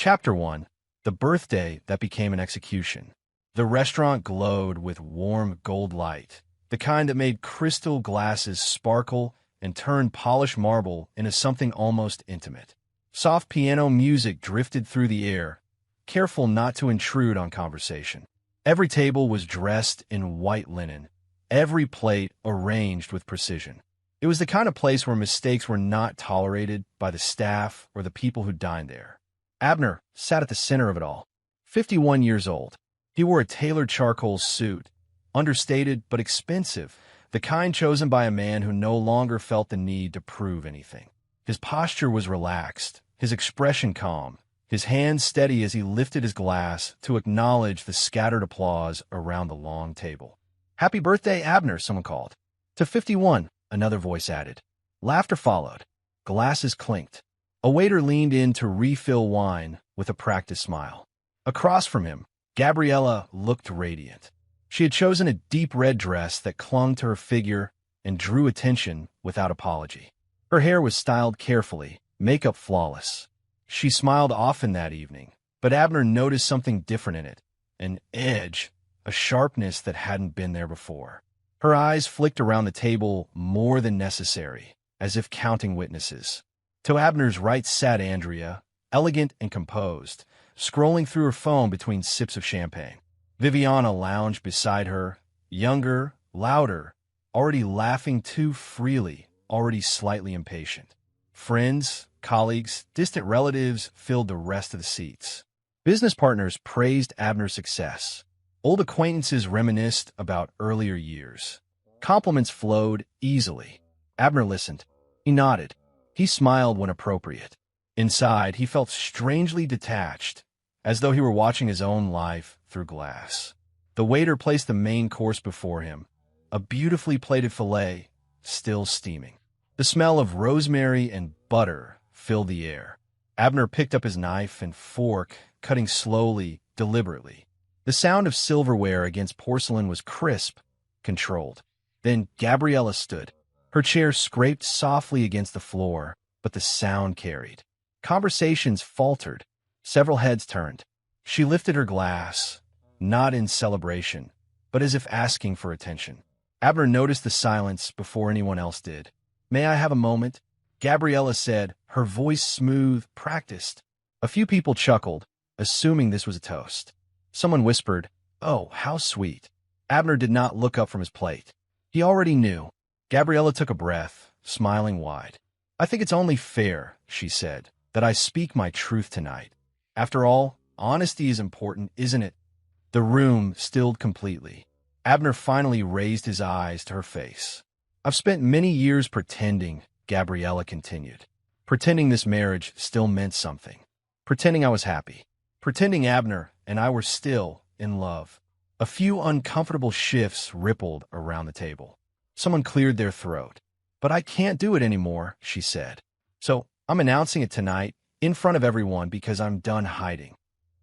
Chapter 1. The Birthday That Became an Execution. The restaurant glowed with warm gold light, the kind that made crystal glasses sparkle and turned polished marble into something almost intimate. Soft piano music drifted through the air, careful not to intrude on conversation. Every table was dressed in white linen, every plate arranged with precision. It was the kind of place where mistakes were not tolerated by the staff or the people who dined there. Abner sat at the center of it all. 51 years old. He wore a tailored charcoal suit, understated but expensive, the kind chosen by a man who no longer felt the need to prove anything. His posture was relaxed, his expression calm, his hands steady as he lifted his glass to acknowledge the scattered applause around the long table. "Happy birthday, Abner," someone called. "To 51, another voice added. Laughter followed. Glasses clinked. A waiter leaned in to refill wine with a practiced smile. Across from him, Gabriella looked radiant. She had chosen a deep red dress that clung to her figure and drew attention without apology. Her hair was styled carefully, makeup flawless. She smiled often that evening, but Abner noticed something different in it, an edge, a sharpness that hadn't been there before. Her eyes flicked around the table more than necessary, as if counting witnesses. To Abner's right sat Andrea, elegant and composed, scrolling through her phone between sips of champagne. Viviana lounged beside her, younger, louder, already laughing too freely, already slightly impatient. Friends, colleagues, distant relatives filled the rest of the seats. Business partners praised Abner's success. Old acquaintances reminisced about earlier years. Compliments flowed easily. Abner listened. He nodded. He smiled when appropriate. Inside, he felt strangely detached, as though he were watching his own life through glass. The waiter placed the main course before him, a beautifully plated fillet, still steaming. The smell of rosemary and butter filled the air. Abner picked up his knife and fork, cutting slowly, deliberately. The sound of silverware against porcelain was crisp, controlled. Then Gabriella stood. Her chair scraped softly against the floor, but the sound carried. Conversations faltered. Several heads turned. She lifted her glass, not in celebration, but as if asking for attention. Abner noticed the silence before anyone else did. "May I have a moment?" Gabriella said, her voice smooth, practiced. A few people chuckled, assuming this was a toast. Someone whispered, "Oh, how sweet." Abner did not look up from his plate. He already knew. Gabriella took a breath, smiling wide. "I think it's only fair," she said, "that I speak my truth tonight. After all, honesty is important, isn't it?" The room stilled completely. Abner finally raised his eyes to her face. "I've spent many years pretending," Gabriella continued. "Pretending this marriage still meant something. Pretending I was happy. Pretending Abner and I were still in love." A few uncomfortable shifts rippled around the table. Someone cleared their throat. "But I can't do it anymore," she said. "So I'm announcing it tonight, in front of everyone, because I'm done hiding."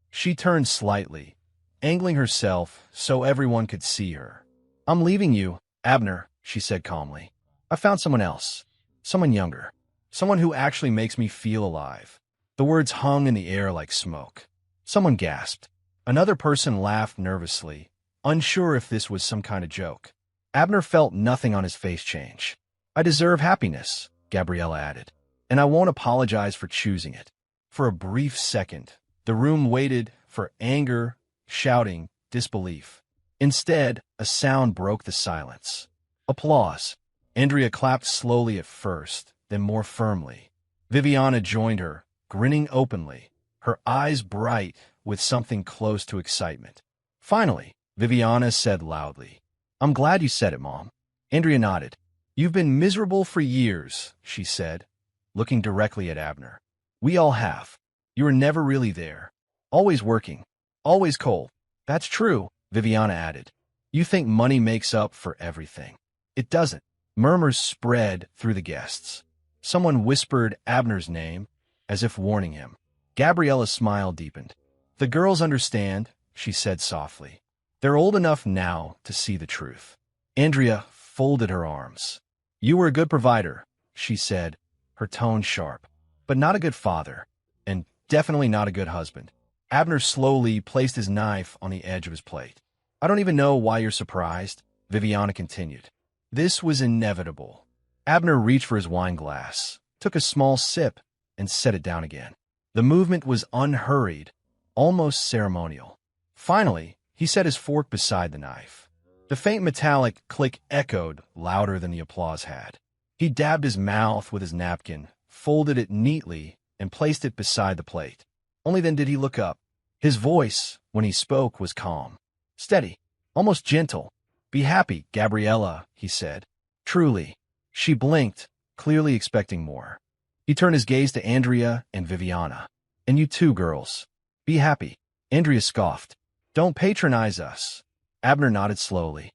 She turned slightly, angling herself so everyone could see her. "I'm leaving you, Abner," she said calmly. "I found someone else. Someone younger. Someone who actually makes me feel alive." The words hung in the air like smoke. Someone gasped. Another person laughed nervously, unsure if this was some kind of joke. Abner felt nothing on his face change. "I deserve happiness," Gabriella added, "and I won't apologize for choosing it." For a brief second, the room waited for anger, shouting, disbelief. Instead, a sound broke the silence. Applause. Andrea clapped slowly at first, then more firmly. Viviana joined her, grinning openly, her eyes bright with something close to excitement. Finally, Viviana said loudly, "I'm glad you said it, Mom." Andrea nodded. "You've been miserable for years," she said, looking directly at Abner. "We all have. You were never really there. Always working. Always cold." "That's true," Viviana added. "You think money makes up for everything. It doesn't." Murmurs spread through the guests. Someone whispered Abner's name, as if warning him. Gabriella's smile deepened. "The girls understand," she said softly. "They're old enough now to see the truth." Andrea folded her arms. "You were a good provider," she said, her tone sharp, "but not a good father. And Definitely not a good husband. Abner slowly placed his knife on the edge of his plate. I don't even know why you're surprised, Viviana continued. This was inevitable. Abner reached for his wine glass, took a small sip, and set it down again. The movement was unhurried, almost ceremonial. Finally, he set his fork beside the knife. The faint metallic click echoed louder than the applause had. He dabbed his mouth with his napkin, folded it neatly, and placed it beside the plate. Only then did he look up. His voice, when he spoke, was calm, steady, almost gentle. "Be happy, Gabriella," he said. "Truly." She blinked, clearly expecting more. He turned his gaze to Andrea and Viviana. "And you too, girls. Be happy." Andrea scoffed. "Don't patronize us." Abner nodded slowly.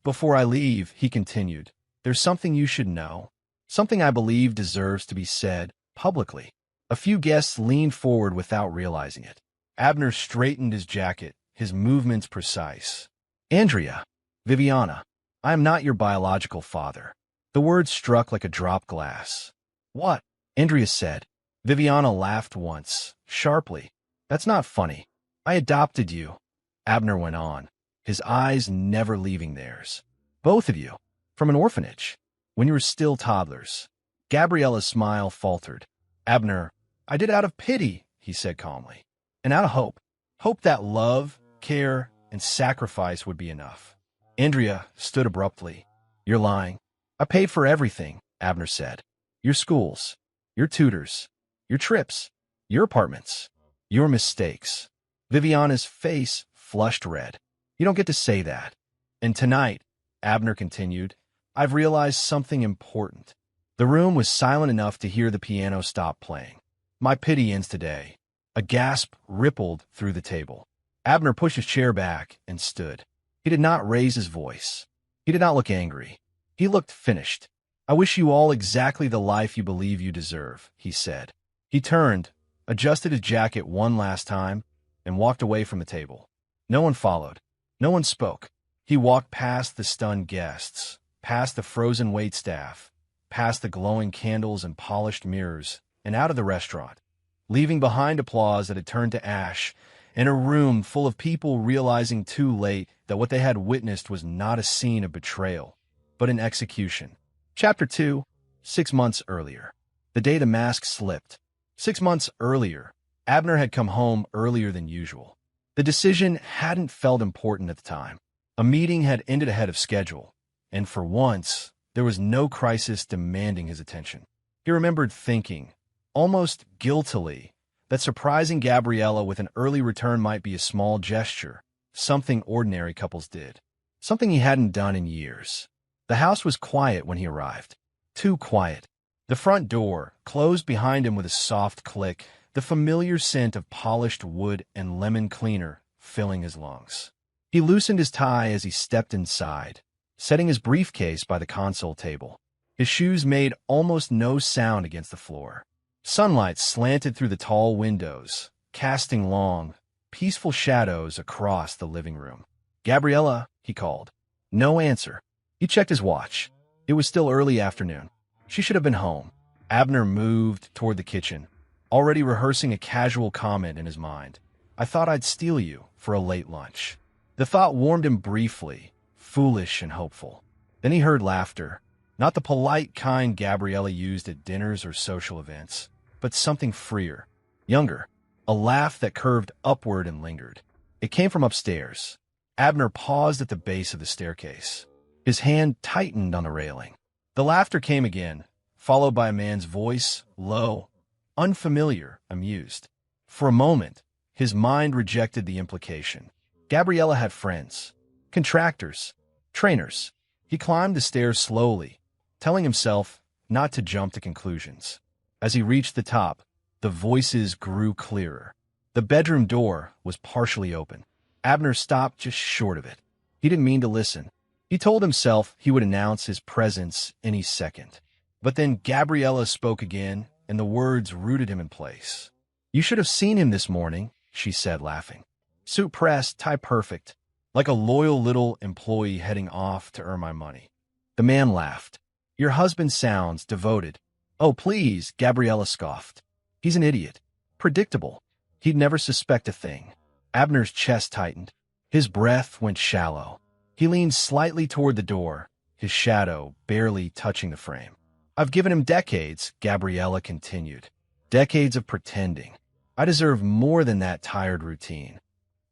"Before I leave," he continued, "there's something you should know. Something I believe deserves to be said publicly." A few guests leaned forward without realizing it. Abner straightened his jacket, his movements precise. "Andrea, Viviana, I am not your biological father." The words struck like a dropped glass. "What?" Andrea said. Viviana laughed once, sharply. "That's not funny. I adopted you," Abner went on, his eyes never leaving theirs. "Both of you. From an orphanage. When you were still toddlers." Gabriella's smile faltered. "Abner, I did it out of pity," he said calmly, "and out of hope. Hope that love, care, and sacrifice would be enough." Andrea stood abruptly. "You're lying." "I paid for everything," Abner said. "Your schools, your tutors, your trips, your apartments, your mistakes." Viviana's face flushed red. "You don't get to say that." "And tonight," Abner continued, "I've realized something important." The room was silent enough to hear the piano stop playing. "My pity ends today." A gasp rippled through the table. Abner pushed his chair back and stood. He did not raise his voice. He did not look angry. He looked finished. "I wish you all exactly the life you believe you deserve," he said. He turned, adjusted his jacket one last time, and walked away from the table. No one followed. No one spoke. He walked past the stunned guests, past the frozen waitstaff, past the glowing candles and polished mirrors, and out of the restaurant, leaving behind applause that had turned to ash, and a room full of people realizing too late that what they had witnessed was not a scene of betrayal, but an execution. Chapter 2, 6 months earlier. The day the mask slipped. 6 months earlier, Abner had come home earlier than usual. The decision hadn't felt important at the time. A meeting had ended ahead of schedule, and for once, there was no crisis demanding his attention. He remembered thinking, almost guiltily, that surprising Gabriella with an early return might be a small gesture, something ordinary couples did, something he hadn't done in years. The house was quiet when he arrived. Too quiet. The front door closed behind him with a soft click, the familiar scent of polished wood and lemon cleaner filling his lungs. He loosened his tie as he stepped inside, setting his briefcase by the console table. His shoes made almost no sound against the floor. Sunlight slanted through the tall windows, casting long, peaceful shadows across the living room. "Gabriella," he called. No answer. He checked his watch. It was still early afternoon. She should have been home. Abner moved toward the kitchen, already rehearsing a casual comment in his mind. "I thought I'd steal you for a late lunch." The thought warmed him briefly, foolish and hopeful. Then he heard laughter, not the polite kind Gabriella used at dinners or social events, but something freer, younger, a laugh that curved upward and lingered. It came from upstairs. Abner paused at the base of the staircase. His hand tightened on the railing. The laughter came again, followed by a man's voice, low, unfamiliar, amused. For a moment, his mind rejected the implication. Gabriella had friends, contractors, trainers. He climbed the stairs slowly, telling himself not to jump to conclusions. As he reached the top, the voices grew clearer. The bedroom door was partially open. Abner stopped just short of it. He didn't mean to listen. He told himself he would announce his presence any second. But then Gabriella spoke again, and the words rooted him in place. "You should have seen him this morning," she said, laughing. "Suit pressed, tie perfect, like a loyal little employee heading off to earn my money." The man laughed. "Your husband sounds devoted." "Oh, please," Gabriella scoffed. "He's an idiot. Predictable. He'd never suspect a thing. Abner's chest tightened. His breath went shallow. He leaned slightly toward the door, his shadow barely touching the frame. I've given him decades, Gabriella continued. Decades of pretending. I deserve more than that tired routine.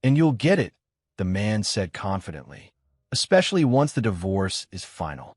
And you'll get it, the man said confidently, especially once the divorce is final.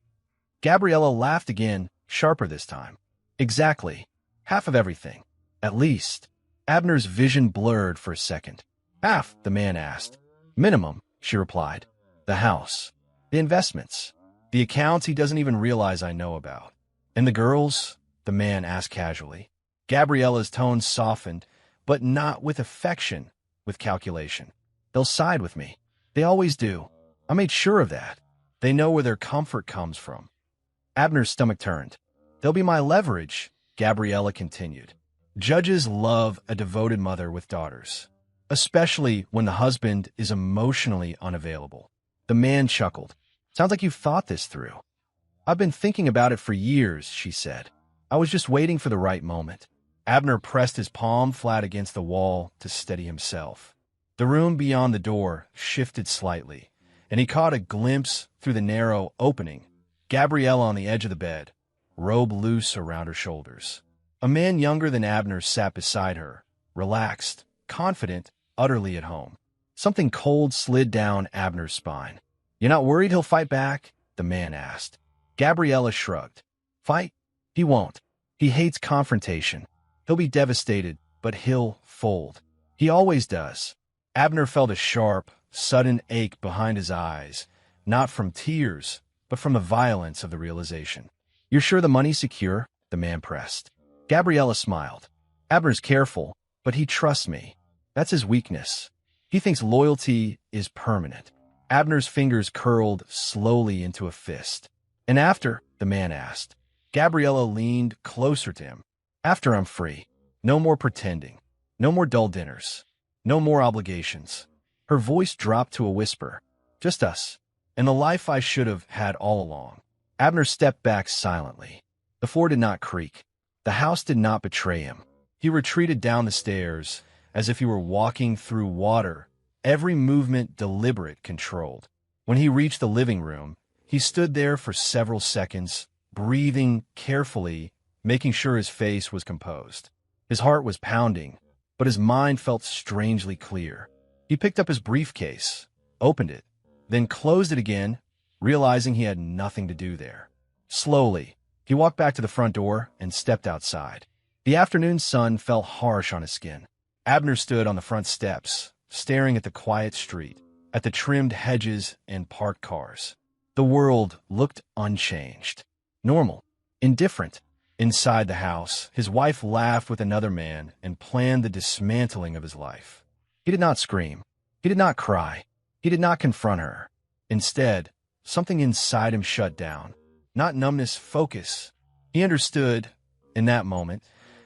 Gabriella laughed again, sharper this time. Exactly. Half of everything. At least. Abner's vision blurred for a second. Half, the man asked. Minimum, she replied. The house. The investments. The accounts he doesn't even realize I know about. And the girls? The man asked casually. Gabriella's tone softened, but not with affection, with calculation. They'll side with me. They always do. I made sure of that. They know where their comfort comes from. Abner's stomach turned. They'll be my leverage, Gabriella continued. Judges love a devoted mother with daughters, especially when the husband is emotionally unavailable. The man chuckled. Sounds like you've thought this through. I've been thinking about it for years, she said. I was just waiting for the right moment. Abner pressed his palm flat against the wall to steady himself. The room beyond the door shifted slightly, and he caught a glimpse through the narrow opening. Gabriella on the edge of the bed, robe loose around her shoulders. A man younger than Abner sat beside her, relaxed, confident, utterly at home. Something cold slid down Abner's spine. You're not worried he'll fight back? The man asked. Gabriella shrugged. Fight? He won't. He hates confrontation. He'll be devastated, but he'll fold. He always does. Abner felt a sharp, sudden ache behind his eyes, not from tears, but from the violence of the realization. You're sure the money's secure? The man pressed. Gabriella smiled. Abner's careful, but he trusts me. That's his weakness. He thinks loyalty is permanent. Abner's fingers curled slowly into a fist. And after? The man asked. Gabriella leaned closer to him. After I'm free. No more pretending. No more dull dinners. No more obligations. Her voice dropped to a whisper. Just us. And the life I should have had all along. Abner stepped back silently. The floor did not creak. The house did not betray him. He retreated down the stairs as if he were walking through water, every movement deliberate, controlled. When he reached the living room, he stood there for several seconds, breathing carefully, making sure his face was composed. His heart was pounding, but his mind felt strangely clear. He picked up his briefcase, opened it, then closed it again, realizing he had nothing to do there. Slowly, he walked back to the front door and stepped outside. The afternoon sun fell harsh on his skin. Abner stood on the front steps, staring at the quiet street, at the trimmed hedges and parked cars. The world looked unchanged, normal, indifferent. Inside the house, his wife laughed with another man and planned the dismantling of his life. He did not scream. He did not cry. He did not confront her. Instead, something inside him shut down. Not numbness, focus. He understood, in that moment,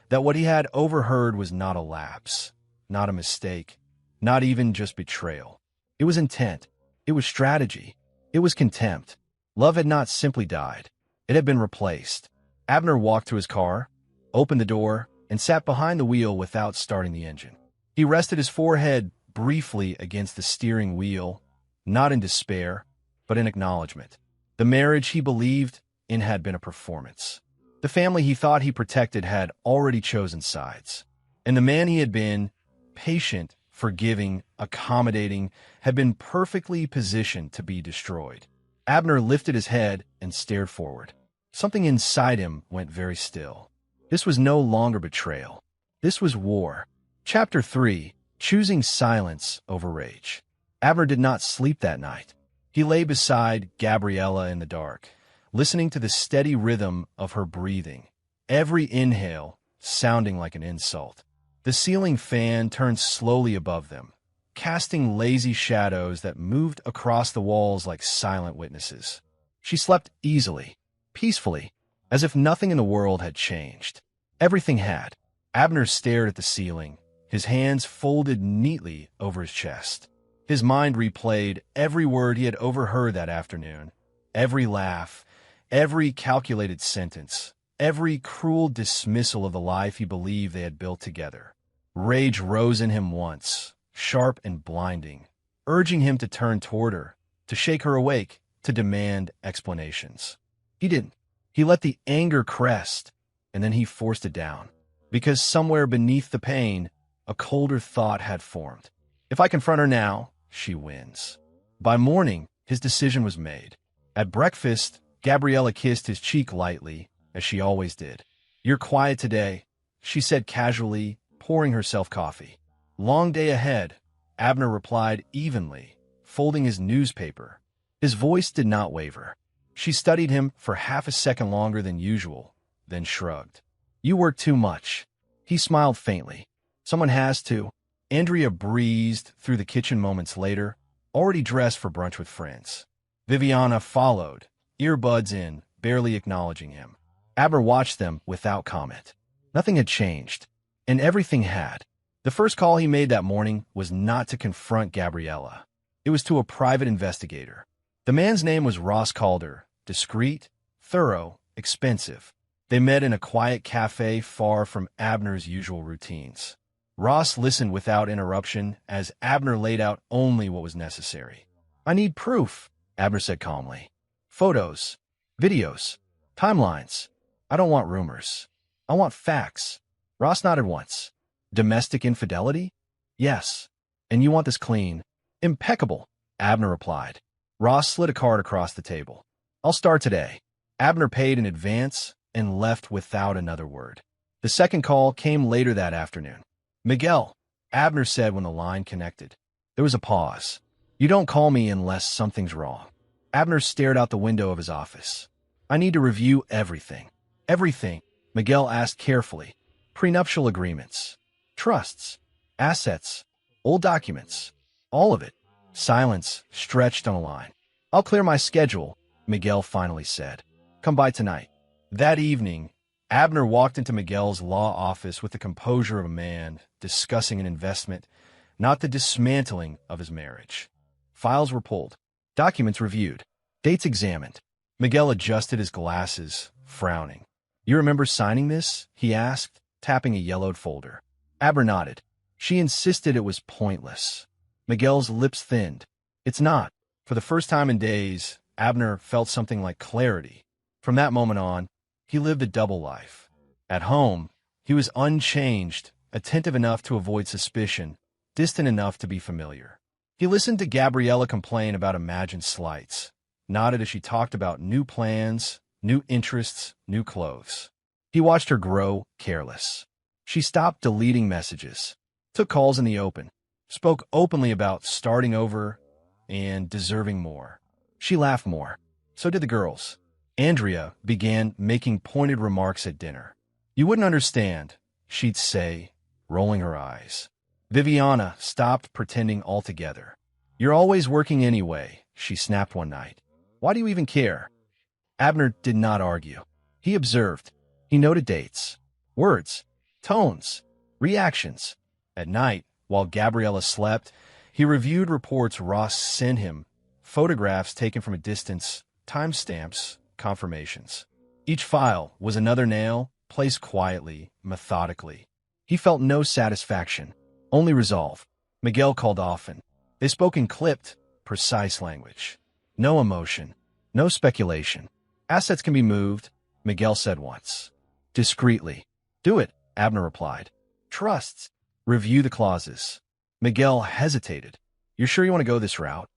that what he had overheard was not a lapse, not a mistake, not even just betrayal. It was intent. It was strategy. It was contempt. Love had not simply died. It had been replaced. Abner walked to his car, opened the door, and sat behind the wheel without starting the engine. He rested his forehead briefly against the steering wheel, not in despair, but in acknowledgement. The marriage he believed in had been a performance. The family he thought he protected had already chosen sides. And the man he had been, patient, forgiving, accommodating, had been perfectly positioned to be destroyed. Abner lifted his head and stared forward. Something inside him went very still. This was no longer betrayal. This was war. Chapter 3, Choosing Silence Over Rage. Abner did not sleep that night. He lay beside Gabriella in the dark, listening to the steady rhythm of her breathing, every inhale sounding like an insult. The ceiling fan turned slowly above them, casting lazy shadows that moved across the walls like silent witnesses. She slept easily, peacefully, as if nothing in the world had changed. Everything had. Abner stared at the ceiling, his hands folded neatly over his chest. His mind replayed every word he had overheard that afternoon, every laugh, every calculated sentence, every cruel dismissal of the life he believed they had built together. Rage rose in him once, sharp and blinding, urging him to turn toward her, to shake her awake, to demand explanations. He didn't. He let the anger crest, and then he forced it down, because somewhere beneath the pain, a colder thought had formed. If I confront her now, she wins. By morning, his decision was made. At breakfast, Gabriella kissed his cheek lightly, as she always did. "You're quiet today," she said casually, pouring herself coffee. "Long day ahead," Abner replied evenly, folding his newspaper. His voice did not waver. She studied him for half a second longer than usual, then shrugged. "You work too much." He smiled faintly. "Someone has to." Andrea breezed through the kitchen moments later, already dressed for brunch with friends. Viviana followed, earbuds in, barely acknowledging him. Abner watched them without comment. Nothing had changed, and everything had. The first call he made that morning was not to confront Gabriella. It was to a private investigator. The man's name was Ross Calder, discreet, thorough, expensive. They met in a quiet cafe far from Abner's usual routines. Ross listened without interruption as Abner laid out only what was necessary. "I need proof," Abner said calmly. "Photos, videos, timelines. I don't want rumors. I want facts." Ross nodded once. "Domestic infidelity?" "Yes." "And you want this clean?" "Impeccable," Abner replied. Ross slid a card across the table. "I'll start today." Abner paid in advance and left without another word. The second call came later that afternoon. "Miguel," Abner said when the line connected. There was a pause. "You don't call me unless something's wrong." Abner stared out the window of his office. "I need to review everything." "Everything?" Miguel asked carefully. "Prenuptial agreements, trusts, assets, old documents, all of it." Silence stretched on a line. "I'll clear my schedule," Miguel finally said. "Come by tonight." That evening, Abner walked into Miguel's law office with the composure of a man discussing an investment, not the dismantling of his marriage. Files were pulled, documents reviewed, dates examined. Miguel adjusted his glasses, frowning. "You remember signing this?" he asked, tapping a yellowed folder. Abner nodded. She insisted it was pointless. Miguel's lips thinned. "It's not." For the first time in days, Abner felt something like clarity. From that moment on, he lived a double life. At home, he was unchanged, attentive enough to avoid suspicion, distant enough to be familiar. He listened to Gabriella complain about imagined slights, nodded as she talked about new plans, new interests, new clothes. He watched her grow careless. She stopped deleting messages, took calls in the open, spoke openly about starting over and deserving more. She laughed more. So did the girls. Andrea began making pointed remarks at dinner. "You wouldn't understand," she'd say, rolling her eyes. Viviana stopped pretending altogether. "You're always working anyway," she snapped one night. "Why do you even care?" Abner did not argue. He observed. He noted dates, words, tones, reactions. At night, while Gabriella slept, he reviewed reports Ross sent him, photographs taken from a distance, timestamps, confirmations. Each file was another nail, placed quietly, methodically. He felt no satisfaction, only resolve. Miguel called often. They spoke in clipped, precise language. No emotion, no speculation. "Assets can be moved," Miguel said once. Discreetly. "Do it," Abner replied. "Trusts. Review the clauses." Miguel hesitated. "You're sure you want to go this route?"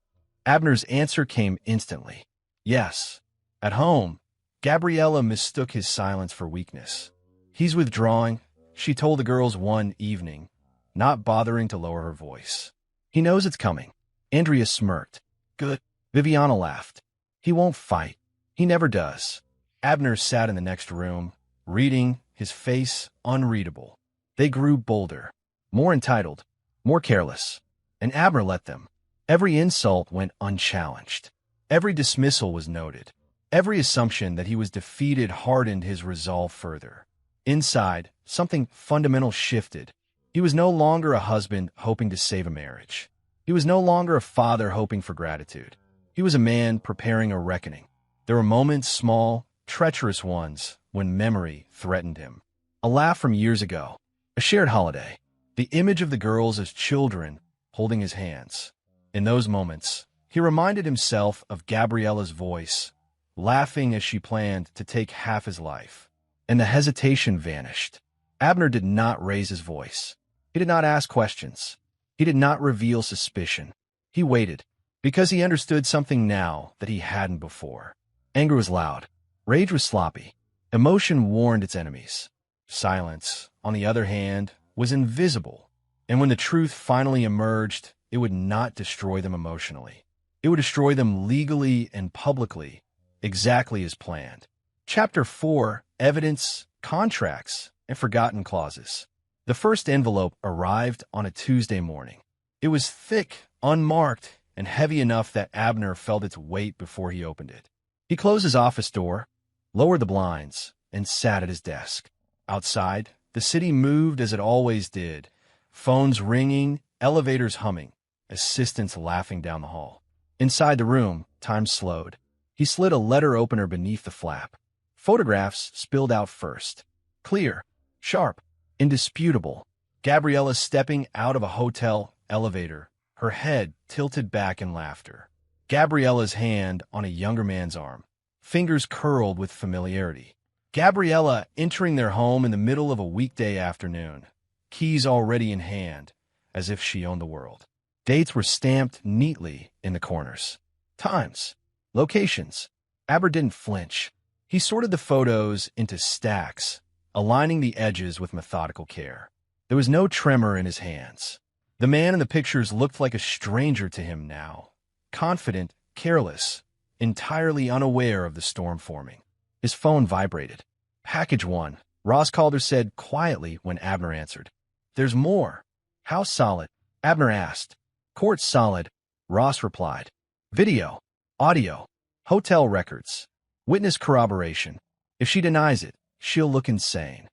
Abner's answer came instantly. "Yes." At home, Gabriella mistook his silence for weakness. "He's withdrawing," she told the girls one evening, not bothering to lower her voice. "He knows it's coming." Andrea smirked. "Good." Viviana laughed. "He won't fight. He never does." Abner sat in the next room, reading, his face unreadable. They grew bolder, more entitled, more careless, and Abner let them. Every insult went unchallenged. Every dismissal was noted. Every assumption that he was defeated hardened his resolve further. Inside, something fundamental shifted. He was no longer a husband hoping to save a marriage. He was no longer a father hoping for gratitude. He was a man preparing a reckoning. There were moments, small, treacherous ones, when memory threatened him. A laugh from years ago, a shared holiday, the image of the girls as children holding his hands. In those moments, he reminded himself of Gabriella's voice, laughing as she planned to take half his life. And the hesitation vanished. Abner did not raise his voice. He did not ask questions. He did not reveal suspicion. He waited, because he understood something now that he hadn't before. Anger was loud. Rage was sloppy. Emotion warned its enemies. Silence, on the other hand, was invisible. And when the truth finally emerged, it would not destroy them emotionally. It would destroy them legally and publicly, exactly as planned. Chapter 4, Evidence, Contracts, and Forgotten Clauses. The first envelope arrived on a Tuesday morning. It was thick, unmarked, and heavy enough that Abner felt its weight before he opened it. He closed his office door, lowered the blinds, and sat at his desk. Outside, the city moved as it always did, phones ringing, elevators humming, assistants laughing down the hall. Inside the room, time slowed. He slid a letter opener beneath the flap. Photographs spilled out first. Clear, sharp, indisputable. Gabriella stepping out of a hotel elevator, her head tilted back in laughter. Gabriella's hand on a younger man's arm, fingers curled with familiarity. Gabriella entering their home in the middle of a weekday afternoon, keys already in hand, as if she owned the world. Dates were stamped neatly in the corners. Times, locations. Aber didn't flinch. He sorted the photos into stacks, aligning the edges with methodical care. There was no tremor in his hands. The man in the pictures looked like a stranger to him now, confident, careless, entirely unaware of the storm forming. His phone vibrated. Package 1, Ross Calder said quietly when Abner answered. There's more. How solid? Abner asked. Court solid, Ross replied. Video, audio, hotel records, witness corroboration. If she denies it, she'll look insane.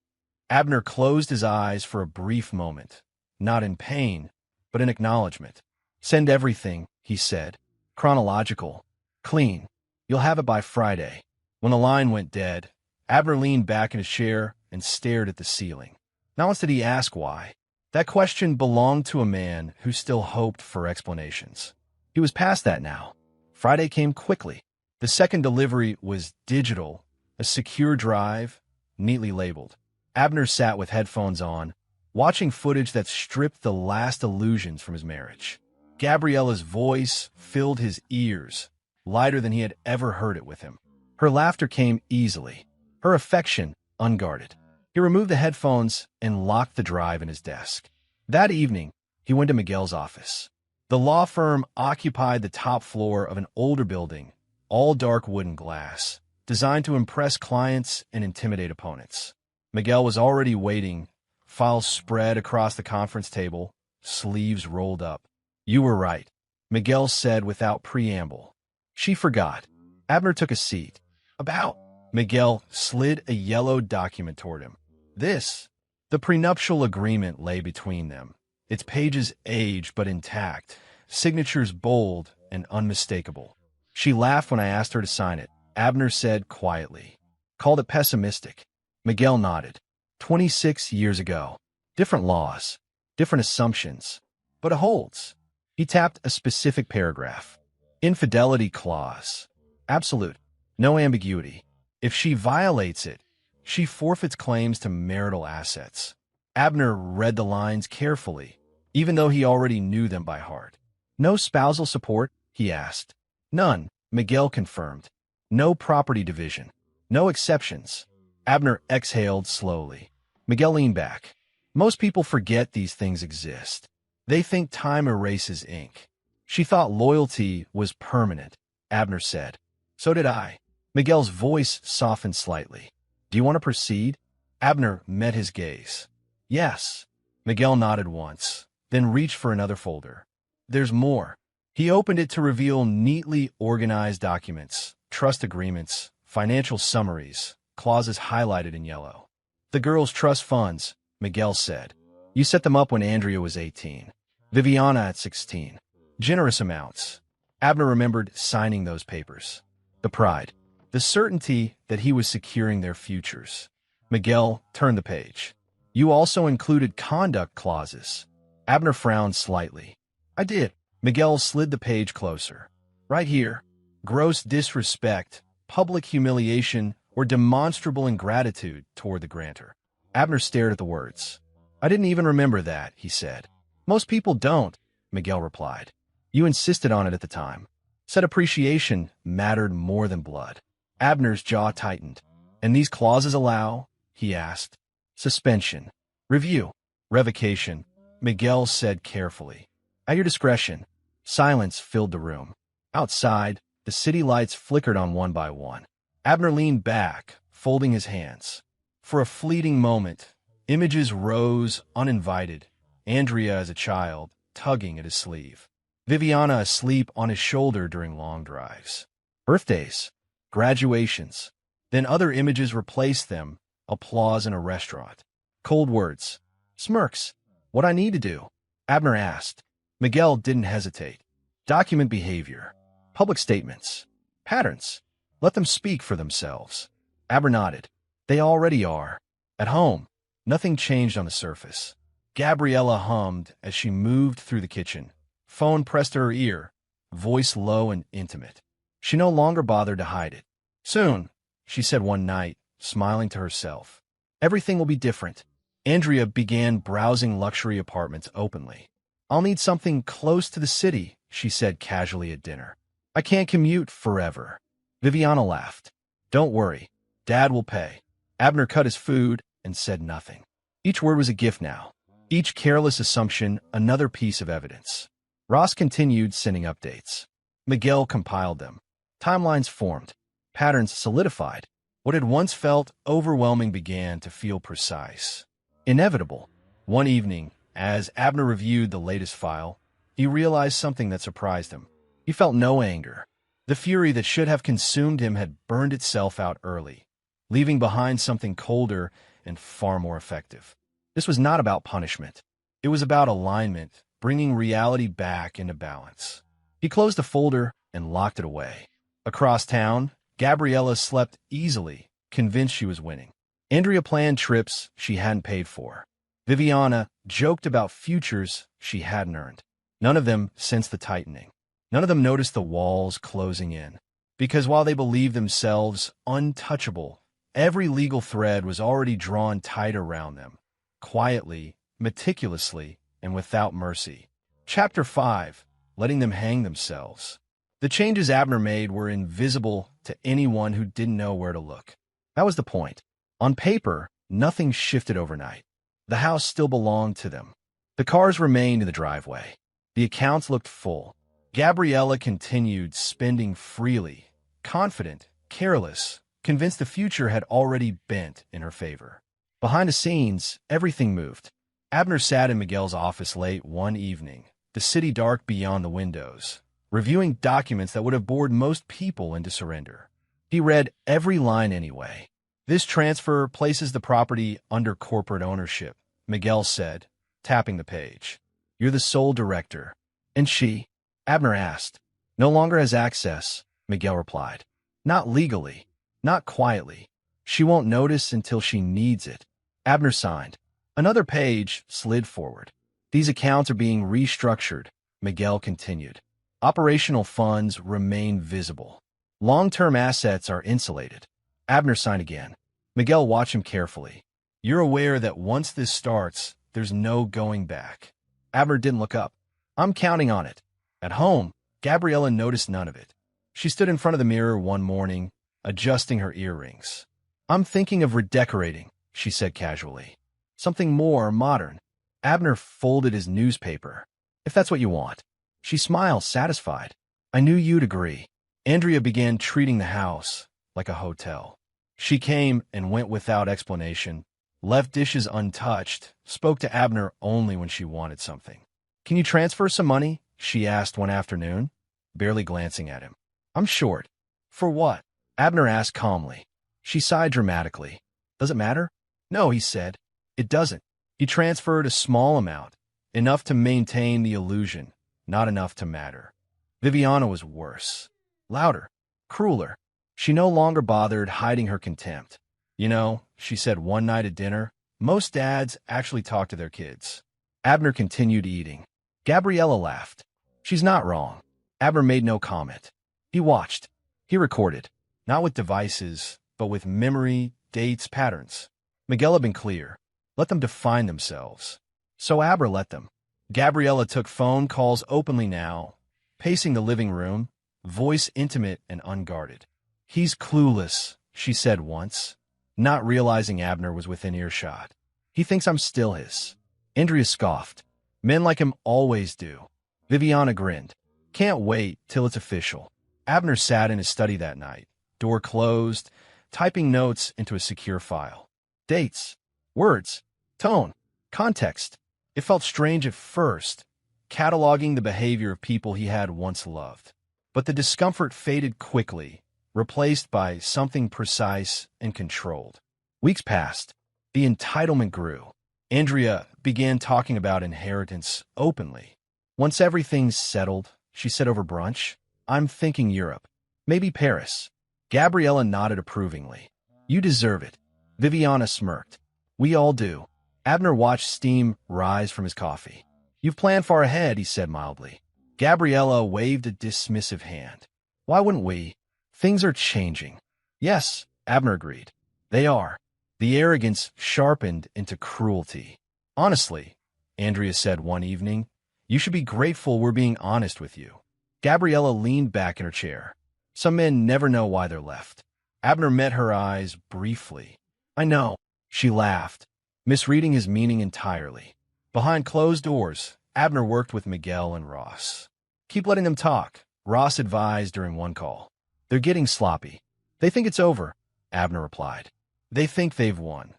Abner closed his eyes for a brief moment, not in pain, but in acknowledgement. Send everything, he said. Chronological. Clean. You'll have it by Friday. When the line went dead, Abner leaned back in his chair and stared at the ceiling. Not once did he ask why. That question belonged to a man who still hoped for explanations. He was past that now. Friday came quickly. The second delivery was digital, a secure drive, neatly labeled. Abner sat with headphones on, watching footage that stripped the last illusions from his marriage. Gabriella's voice filled his ears, lighter than he had ever heard it with him. Her laughter came easily, her affection unguarded. He removed the headphones and locked the drive in his desk. That evening, he went to Miguel's office. The law firm occupied the top floor of an older building, all dark wooden glass, designed to impress clients and intimidate opponents. Miguel was already waiting, files spread across the conference table, sleeves rolled up. You were right, Miguel said without preamble. She forgot. Abner took a seat. About. Miguel slid a yellow document toward him. This. The prenuptial agreement lay between them, its pages aged but intact, signatures bold and unmistakable. She laughed when I asked her to sign it, Abner said quietly. Called it pessimistic. Miguel nodded. 26 years ago. Different laws, different assumptions, but it holds. He tapped a specific paragraph. Infidelity clause. Absolute. No ambiguity. If she violates it, she forfeits claims to marital assets. Abner read the lines carefully, even though he already knew them by heart. No spousal support, he asked. None, Miguel confirmed. No property division. No exceptions. Abner exhaled slowly. Miguel leaned back. Most people forget these things exist. They think time erases ink. She thought loyalty was permanent, Abner said. So did I. Miguel's voice softened slightly. Do you want to proceed? Abner met his gaze. Yes. Miguel nodded once, then reached for another folder. There's more. He opened it to reveal neatly organized documents, trust agreements, financial summaries, clauses highlighted in yellow. The girls' trust funds, Miguel said. You set them up when Andrea was 18. Viviana at 16. Generous amounts. Abner remembered signing those papers. The pride. The certainty that he was securing their futures. Miguel turned the page. You also included conduct clauses. Abner frowned slightly. I did. Miguel slid the page closer. Right here. Gross disrespect, public humiliation, or demonstrable ingratitude toward the grantor. Abner stared at the words. I didn't even remember that, he said. Most people don't, Miguel replied. You insisted on it at the time. Said appreciation mattered more than blood. Abner's jaw tightened. And these clauses allow, he asked, suspension, review, revocation, Miguel said carefully. At your discretion. Silence filled the room. Outside, the city lights flickered on one by one. Abner leaned back, folding his hands. For a fleeting moment, images rose uninvited. Andrea as a child, tugging at his sleeve. Viviana asleep on his shoulder during long drives. Birthdays, graduations. Then other images replaced them, applause in a restaurant. Cold words. Smirks. What I need to do? Abner asked. Miguel didn't hesitate. Document behavior. Public statements. Patterns. Let them speak for themselves. Abner nodded. They already are. At home, nothing changed on the surface. Gabriella hummed as she moved through the kitchen. Phone pressed to her ear, voice low and intimate. She no longer bothered to hide it. Soon, she said one night, smiling to herself. Everything will be different. Andrea began browsing luxury apartments openly. I'll need something close to the city, she said casually at dinner. I can't commute forever. Viviana laughed. Don't worry. Dad will pay. Abner cut his food and said nothing. Each word was a gift now. Each careless assumption, another piece of evidence. Ross continued sending updates. Miguel compiled them. Timelines formed. Patterns solidified. What had once felt overwhelming began to feel precise. Inevitable. One evening, as Abner reviewed the latest file, he realized something that surprised him. He felt no anger. The fury that should have consumed him had burned itself out early, leaving behind something colder and far more effective. This was not about punishment. It was about alignment, bringing reality back into balance. He closed the folder and locked it away. Across town, Gabriella slept easily, convinced she was winning. Andrea planned trips she hadn't paid for. Viviana joked about futures she hadn't earned. None of them sensed the tightening. None of them noticed the walls closing in. Because while they believed themselves untouchable, every legal thread was already drawn tight around them, quietly, meticulously, and without mercy. Chapter 5. Letting them hang themselves. The changes Abner made were invisible to anyone who didn't know where to look. That was the point. On paper, nothing shifted overnight. The house still belonged to them. The cars remained in the driveway. The accounts looked full. Gabriella continued spending freely, confident, careless, convinced the future had already bent in her favor. Behind the scenes, everything moved. Abner sat in Miguel's office late one evening, the city dark beyond the windows, reviewing documents that would have bored most people into surrender. He read every line anyway. This transfer places the property under corporate ownership, Miguel said, tapping the page. You're the sole director. And she? Abner asked. No longer has access, Miguel replied. Not legally, not quietly. She won't notice until she needs it. Abner signed. Another page slid forward. These accounts are being restructured, Miguel continued. Operational funds remain visible. Long-term assets are insulated. Abner signed again. Miguel watched him carefully. You're aware that once this starts, there's no going back. Abner didn't look up. I'm counting on it. At home, Gabriella noticed none of it. She stood in front of the mirror one morning, adjusting her earrings. I'm thinking of redecorating, she said casually. Something more modern. Abner folded his newspaper. If that's what you want. She smiled, satisfied. I knew you'd agree. Andrea began treating the house like a hotel. She came and went without explanation, left dishes untouched, spoke to Abner only when she wanted something. Can you transfer some money? She asked one afternoon, barely glancing at him. I'm short. For what? Abner asked calmly. She sighed dramatically. Does it matter? No, he said. It doesn't. He transferred a small amount, enough to maintain the illusion, not enough to matter. Viviana was worse. Louder. Crueler. She no longer bothered hiding her contempt. You know, she said one night at dinner, Most dads actually talk to their kids. Abner continued eating. Gabriella laughed. She's not wrong. Abner made no comment. He watched. He recorded. Not with devices, but with memory, dates, patterns. Miguel had been clear. Let them define themselves. So Abner let them. Gabriella took phone calls openly now, pacing the living room, voice intimate and unguarded. He's clueless, she said once, not realizing Abner was within earshot. He thinks I'm still his. Andrea scoffed. Men like him always do. Viviana grinned. Can't wait till it's official. Abner sat in his study that night, door closed, typing notes into a secure file. Dates, words, tone, context. It felt strange at first, cataloging the behavior of people he had once loved. But the discomfort faded quickly, replaced by something precise and controlled. Weeks passed. The entitlement grew. Andrea began talking about inheritance openly. Once everything's settled, she said over brunch, I'm thinking Europe. Maybe Paris. Gabriella nodded approvingly. You deserve it. Viviana smirked. We all do. Abner watched steam rise from his coffee. You've planned far ahead, he said mildly. Gabriella waved a dismissive hand. Why wouldn't we? Things are changing. Yes, Abner agreed. They are. The arrogance sharpened into cruelty. Honestly, Andrea said one evening, you should be grateful we're being honest with you. Gabriella leaned back in her chair. Some men never know why they're left. Abner met her eyes briefly. I know, she laughed, misreading his meaning entirely. Behind closed doors, Abner worked with Miguel and Ross. Keep letting them talk, Ross advised during one call. They're getting sloppy. They think it's over, Abner replied. They think they've won.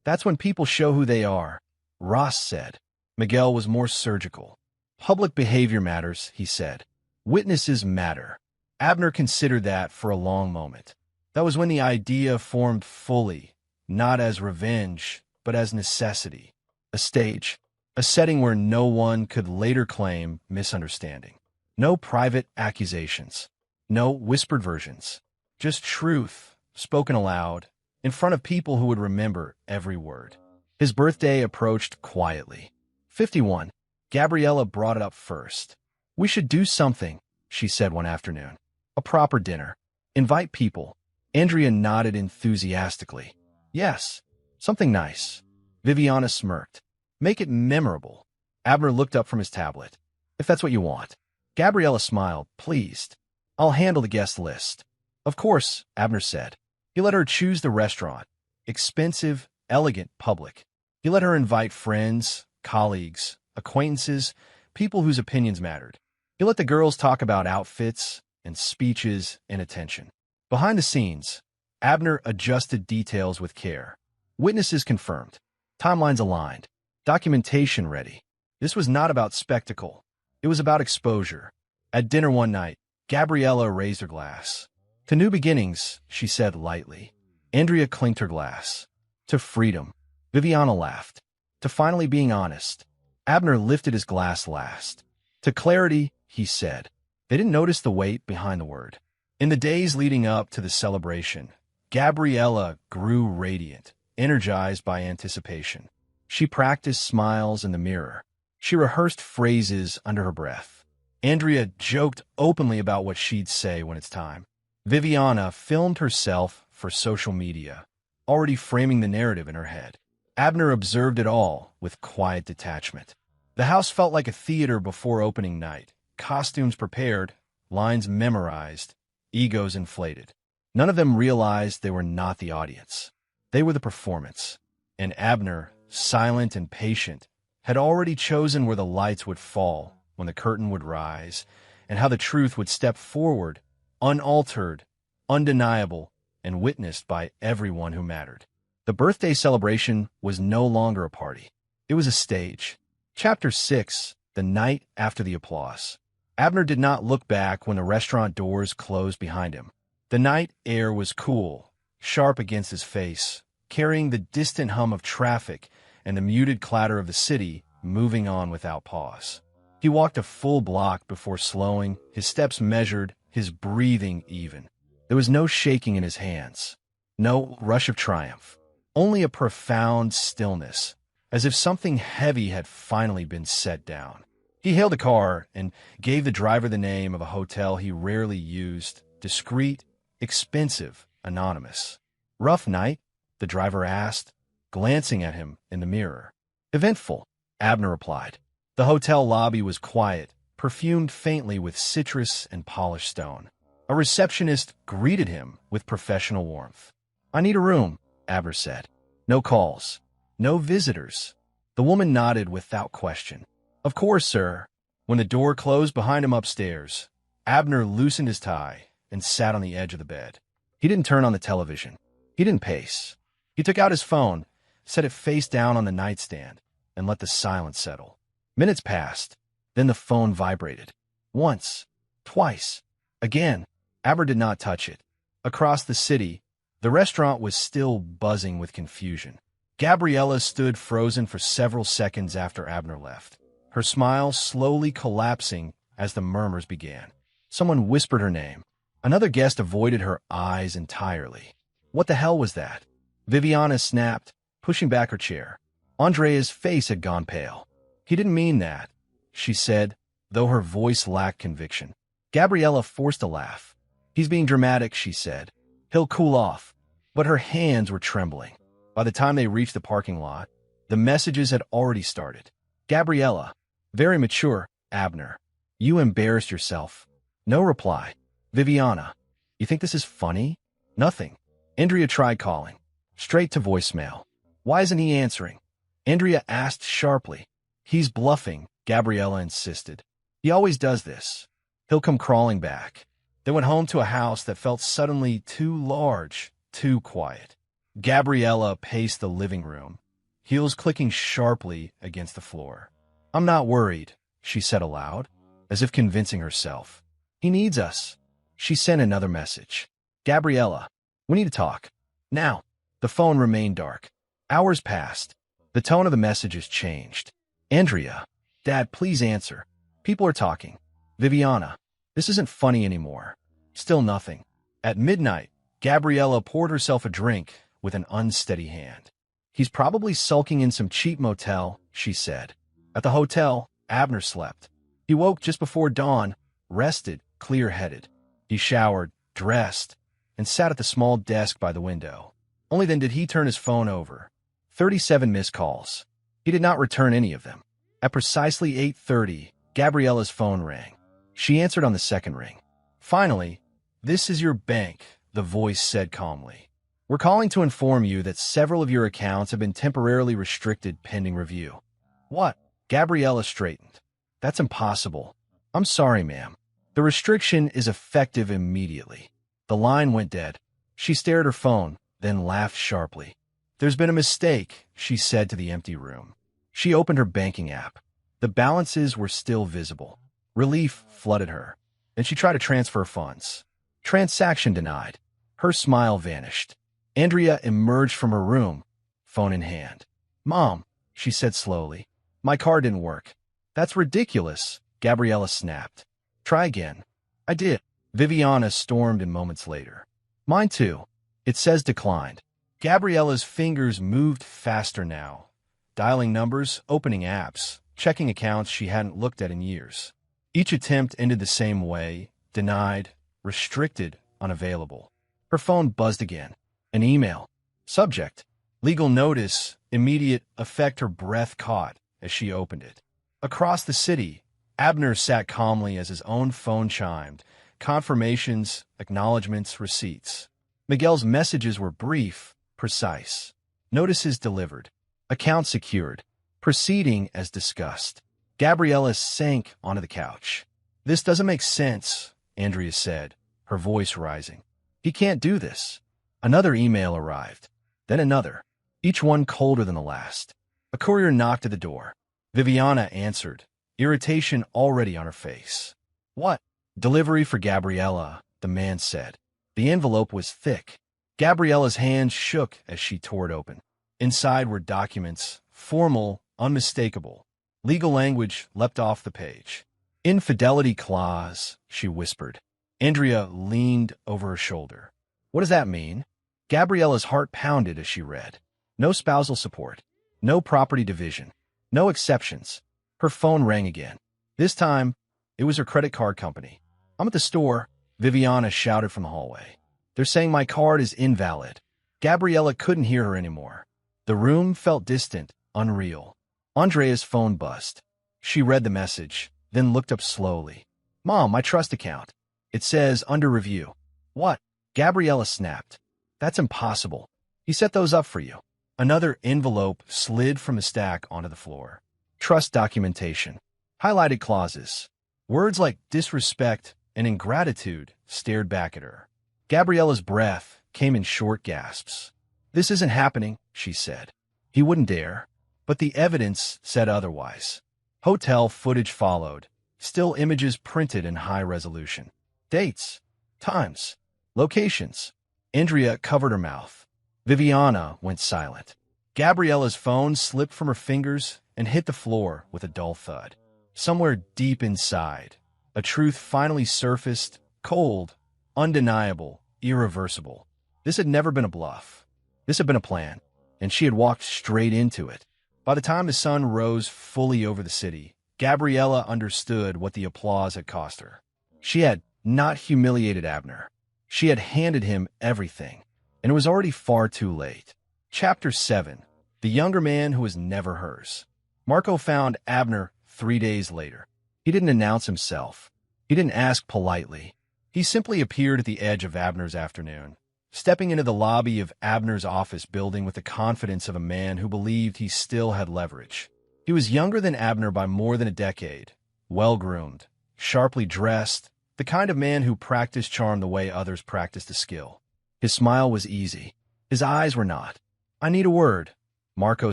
That's when people show who they are, Ross said. Miguel was more surgical. Public behavior matters, he said. Witnesses matter. Abner considered that for a long moment. That was when the idea formed fully, not as revenge, but as necessity. A stage, a setting where no one could later claim misunderstanding. No private accusations. No whispered versions. Just truth, spoken aloud, in front of people who would remember every word. His birthday approached quietly. 51. Gabriella brought it up first. We should do something, she said one afternoon. A proper dinner. Invite people. Andrea nodded enthusiastically. Yes, something nice. Viviana smirked. Make it memorable. Abner looked up from his tablet. If that's what you want. Gabriella smiled, pleased. I'll handle the guest list. Of course, Abner said. He let her choose the restaurant. Expensive, elegant, public. He let her invite friends, colleagues, acquaintances, people whose opinions mattered. He let the girls talk about outfits and speeches and attention. Behind the scenes, Abner adjusted details with care. Witnesses confirmed. Timelines aligned. Documentation ready. This was not about spectacle. It was about exposure. At dinner one night, Gabriella raised her glass. To new beginnings, she said lightly. Andrea clinked her glass. To freedom. Viviana laughed. To finally being honest. Abner lifted his glass last. To clarity, he said. They didn't notice the weight behind the word. In the days leading up to the celebration, Gabriella grew radiant, energized by anticipation. She practiced smiles in the mirror. She rehearsed phrases under her breath. Andrea joked openly about what she'd say when it's time. Viviana filmed herself for social media, already framing the narrative in her head. Abner observed it all with quiet detachment. The house felt like a theater before opening night. Costumes prepared, lines memorized, egos inflated. None of them realized they were not the audience. They were the performance. And Abner, silent and patient, had already chosen where the lights would fall, when the curtain would rise, and how the truth would step forward, unaltered, undeniable, and witnessed by everyone who mattered. The birthday celebration was no longer a party. It was a stage. Chapter 6, the night after the applause. Abner did not look back when the restaurant doors closed behind him. The night air was cool, sharp against his face, carrying the distant hum of traffic and the muted clatter of the city moving on without pause. He walked a full block before slowing, his steps measured, his breathing even. There was no shaking in his hands, no rush of triumph, only a profound stillness, as if something heavy had finally been set down. He hailed a car and gave the driver the name of a hotel he rarely used, discreet, expensive, anonymous. "Rough night?" the driver asked, glancing at him in the mirror. "Eventful," Abner replied. The hotel lobby was quiet, perfumed faintly with citrus and polished stone. A receptionist greeted him with professional warmth. "I need a room," Abner said. "No calls. No visitors." The woman nodded without question. "Of course, sir." When the door closed behind him upstairs, Abner loosened his tie and sat on the edge of the bed. He didn't turn on the television. He didn't pace. He took out his phone, set it face down on the nightstand, and let the silence settle. Minutes passed. Then the phone vibrated. Once. Twice. Again. Abner did not touch it. Across the city, the restaurant was still buzzing with confusion. Gabriella stood frozen for several seconds after Abner left, her smile slowly collapsing as the murmurs began. Someone whispered her name. Another guest avoided her eyes entirely. What the hell was that? Viviana snapped, pushing back her chair. Andrea's face had gone pale. "He didn't mean that," she said, though her voice lacked conviction. Gabriella forced a laugh. "He's being dramatic," she said. "He'll cool off." But her hands were trembling. By the time they reached the parking lot, the messages had already started. "Gabriella, very mature, Abner. You embarrassed yourself." No reply. "Viviana, you think this is funny?" Nothing. Andrea tried calling. Straight to voicemail. "Why isn't he answering?" Andrea asked sharply. "He's bluffing," Gabriella insisted. "He always does this. He'll come crawling back." They went home to a house that felt suddenly too large, too quiet. Gabriella paced the living room, heels clicking sharply against the floor. "I'm not worried," she said aloud, as if convincing herself. "He needs us." She sent another message. "Gabriella, we need to talk. Now." The phone remained dark. Hours passed. The tone of the messages changed. "Andrea, Dad, please answer. People are talking." "Viviana, this isn't funny anymore." Still nothing. At midnight, Gabriella poured herself a drink with an unsteady hand. "He's probably sulking in some cheap motel," she said. At the hotel, Abner slept. He woke just before dawn, rested, clear-headed. He showered, dressed, and sat at the small desk by the window. Only then did he turn his phone over. 37 missed calls. He did not return any of them. At precisely 8:30, Gabriella's phone rang. She answered on the second ring. Finally, "This is your bank," the voice said calmly. "We're calling to inform you that several of your accounts have been temporarily restricted pending review." "What?" Gabriella straightened. "That's impossible." "I'm sorry, ma'am. The restriction is effective immediately." The line went dead. She stared at her phone, then laughed sharply. "There's been a mistake," she said to the empty room. She opened her banking app. The balances were still visible. Relief flooded her. Then she tried to transfer funds. Transaction denied. Her smile vanished. Andrea emerged from her room, phone in hand. "Mom," she said slowly, "my card didn't work." "That's ridiculous," Gabriella snapped. "Try again." "I did." Viviana stormed in moments later. "Mine too. It says declined." Gabriella's fingers moved faster now, dialing numbers, opening apps, checking accounts she hadn't looked at in years. Each attempt ended the same way: denied, restricted, unavailable. Her phone buzzed again. An email. Subject: legal notice, immediate effect. Her breath caught as she opened it. Across the city, Abner sat calmly as his own phone chimed. Confirmations, acknowledgments, receipts. Miguel's messages were brief, precise. Notices delivered. Account secured. Proceeding as discussed. Gabriella sank onto the couch. "This doesn't make sense," Andrea said, her voice rising. "He can't do this." Another email arrived. Then another, each one colder than the last. A courier knocked at the door. Viviana answered, irritation already on her face. "What?" "Delivery for Gabriella," the man said. The envelope was thick. Gabriella's hands shook as she tore it open. Inside were documents, formal, unmistakable. Legal language leapt off the page. "Infidelity clause," she whispered. Andrea leaned over her shoulder. "What does that mean?" Gabriella's heart pounded as she read. No spousal support. No property division. No exceptions. Her phone rang again. This time, it was her credit card company. "I'm at the store," Viviana shouted from the hallway. "They're saying my card is invalid." Gabriella couldn't hear her anymore. The room felt distant, unreal. Andrea's phone buzzed. She read the message, then looked up slowly. "Mom, my trust account. It says under review." "What?" Gabriella snapped. "That's impossible. He set those up for you." Another envelope slid from the stack onto the floor. Trust documentation. Highlighted clauses. Words like disrespect and ingratitude stared back at her. Gabriella's breath came in short gasps. "This isn't happening," she said. He wouldn't dare. But the evidence said otherwise. Hotel footage followed, still images printed in high resolution. Dates, times, locations. Andrea covered her mouth. Viviana went silent. Gabriella's phone slipped from her fingers and hit the floor with a dull thud. Somewhere deep inside, a truth finally surfaced, cold, undeniable, irreversible. This had never been a bluff. This had been a plan, and she had walked straight into it. By the time the sun rose fully over the city, Gabriella understood what the applause had cost her. She had not humiliated Abner. She had handed him everything, and it was already far too late. Chapter 7. The Younger Man Who Was Never Hers. Marco found Abner 3 days later. He didn't announce himself. He didn't ask politely. He simply appeared at the edge of Abner's afternoon, stepping into the lobby of Abner's office building with the confidence of a man who believed he still had leverage. He was younger than Abner by more than a decade, well-groomed, sharply dressed, the kind of man who practiced charm the way others practiced a skill. His smile was easy. His eyes were not. "I need a word," Marco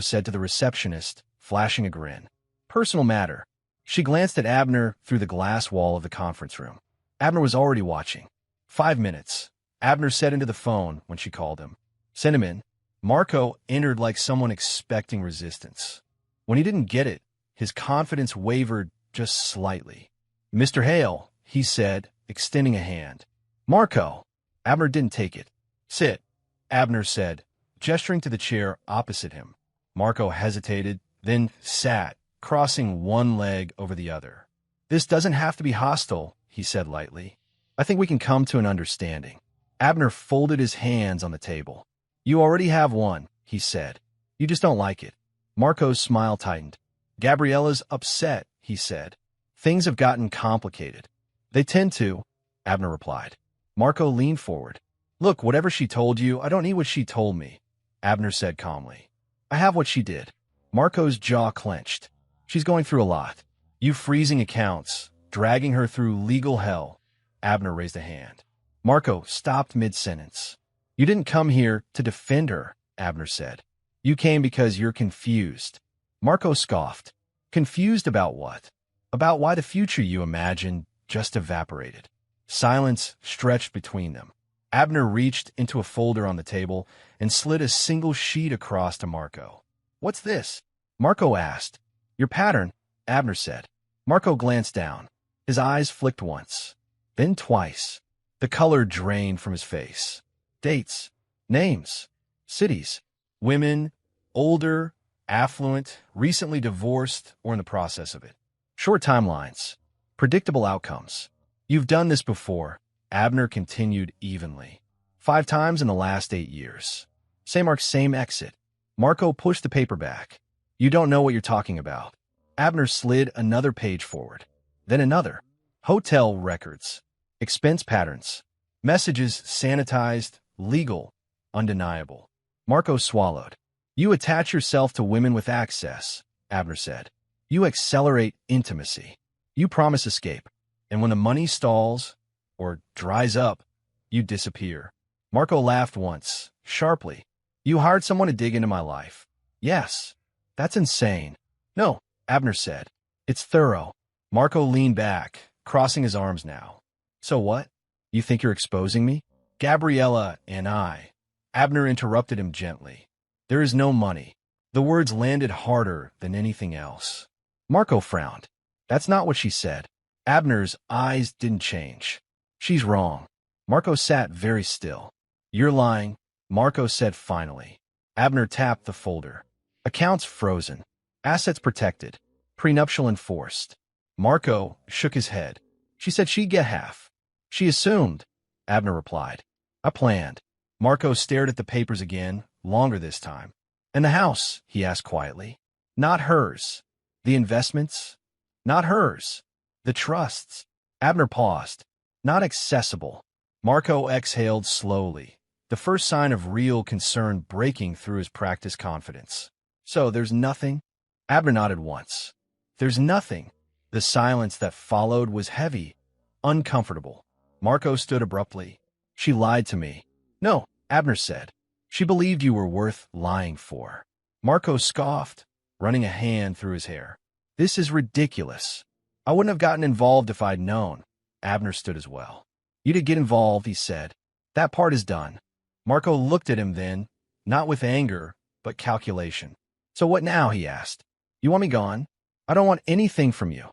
said to the receptionist, flashing a grin. "Personal matter." She glanced at Abner through the glass wall of the conference room. Abner was already watching. 5 minutes, Abner said into the phone when she called him. "Send him in." Marco entered like someone expecting resistance. When he didn't get it, his confidence wavered just slightly. "Mr. Hale," he said, extending a hand. "Marco." Abner didn't take it. "Sit," Abner said, gesturing to the chair opposite him. Marco hesitated, then sat, crossing one leg over the other. "This doesn't have to be hostile," he said lightly. "I think we can come to an understanding." Abner folded his hands on the table. "You already have one," he said. "You just don't like it." Marco's smile tightened. "Gabriella's upset," he said. "Things have gotten complicated." "They tend to," Abner replied. Marco leaned forward. "Look, whatever she told you, I don't need what she told me," Abner said calmly. "I have what she did." Marco's jaw clenched. "She's going through a lot. You freezing accounts, dragging her through legal hell." Abner raised a hand. Marco stopped mid-sentence. "You didn't come here to defend her," Abner said. "You came because you're confused." Marco scoffed. "Confused about what?" "About why the future you imagined just evaporated." Silence stretched between them. Abner reached into a folder on the table and slid a single sheet across to Marco. "What's this?" Marco asked. "Your pattern," Abner said. Marco glanced down. His eyes flicked once, then twice. The color drained from his face. Dates, names, cities, women, older, affluent, recently divorced, or in the process of it. Short timelines, predictable outcomes. "You've done this before," Abner continued evenly. 5 times in the last 8 years. Same arc, same exit. Marco pushed the paper back. "You don't know what you're talking about." Abner slid another page forward. Then another. Hotel records. Expense patterns. Messages sanitized, legal, undeniable. Marco swallowed. "You attach yourself to women with access," Abner said. "You accelerate intimacy. You promise escape. And when the money stalls, or dries up, you disappear." Marco laughed once, sharply. "You hired someone to dig into my life." "Yes." "That's insane." "No," Abner said. "It's thorough." Marco leaned back, crossing his arms now. "So what? You think you're exposing me?" "Gabriella and I." Abner interrupted him gently. "There is no money." The words landed harder than anything else. Marco frowned. "That's not what she said." Abner's eyes didn't change. "She's wrong." Marco sat very still. "You're lying," Marco said finally. Abner tapped the folder. Accounts frozen. Assets protected. Prenuptial enforced. Marco shook his head. She said she'd get half. She assumed, Abner replied. I planned. Marco stared at the papers again, longer this time. And the house, he asked quietly. Not hers. The investments? Not hers. The trusts. Abner paused. Not accessible. Marco exhaled slowly, the first sign of real concern breaking through his practiced confidence. So there's nothing? Abner nodded once. There's nothing. The silence that followed was heavy, uncomfortable. Marco stood abruptly. She lied to me. No, Abner said. She believed you were worth lying for. Marco scoffed, running a hand through his hair. This is ridiculous. I wouldn't have gotten involved if I'd known. Abner stood as well. You did get involved, he said. That part is done. Marco looked at him then, not with anger, but calculation. So what now, he asked. You want me gone? I don't want anything from you,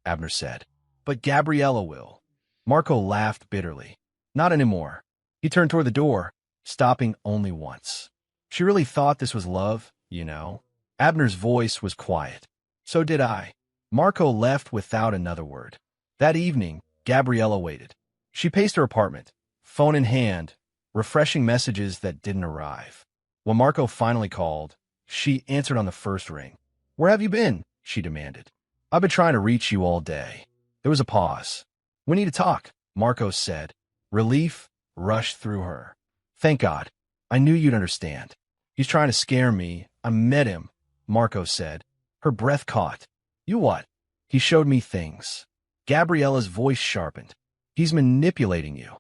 Abner said. But Gabriella will. Marco laughed bitterly. Not anymore. He turned toward the door, stopping only once. She really thought this was love, you know. Abner's voice was quiet. So did I. Marco left without another word. That evening, Gabriella waited. She paced her apartment, phone in hand, refreshing messages that didn't arrive. When Marco finally called, she answered on the first ring. Where have you been? She demanded. I've been trying to reach you all day. There was a pause. We need to talk, Marco said. Relief rushed through her. Thank God. I knew you'd understand. He's trying to scare me. I met him, Marco said. Her breath caught. You what? He showed me things. Gabriella's voice sharpened. He's manipulating you.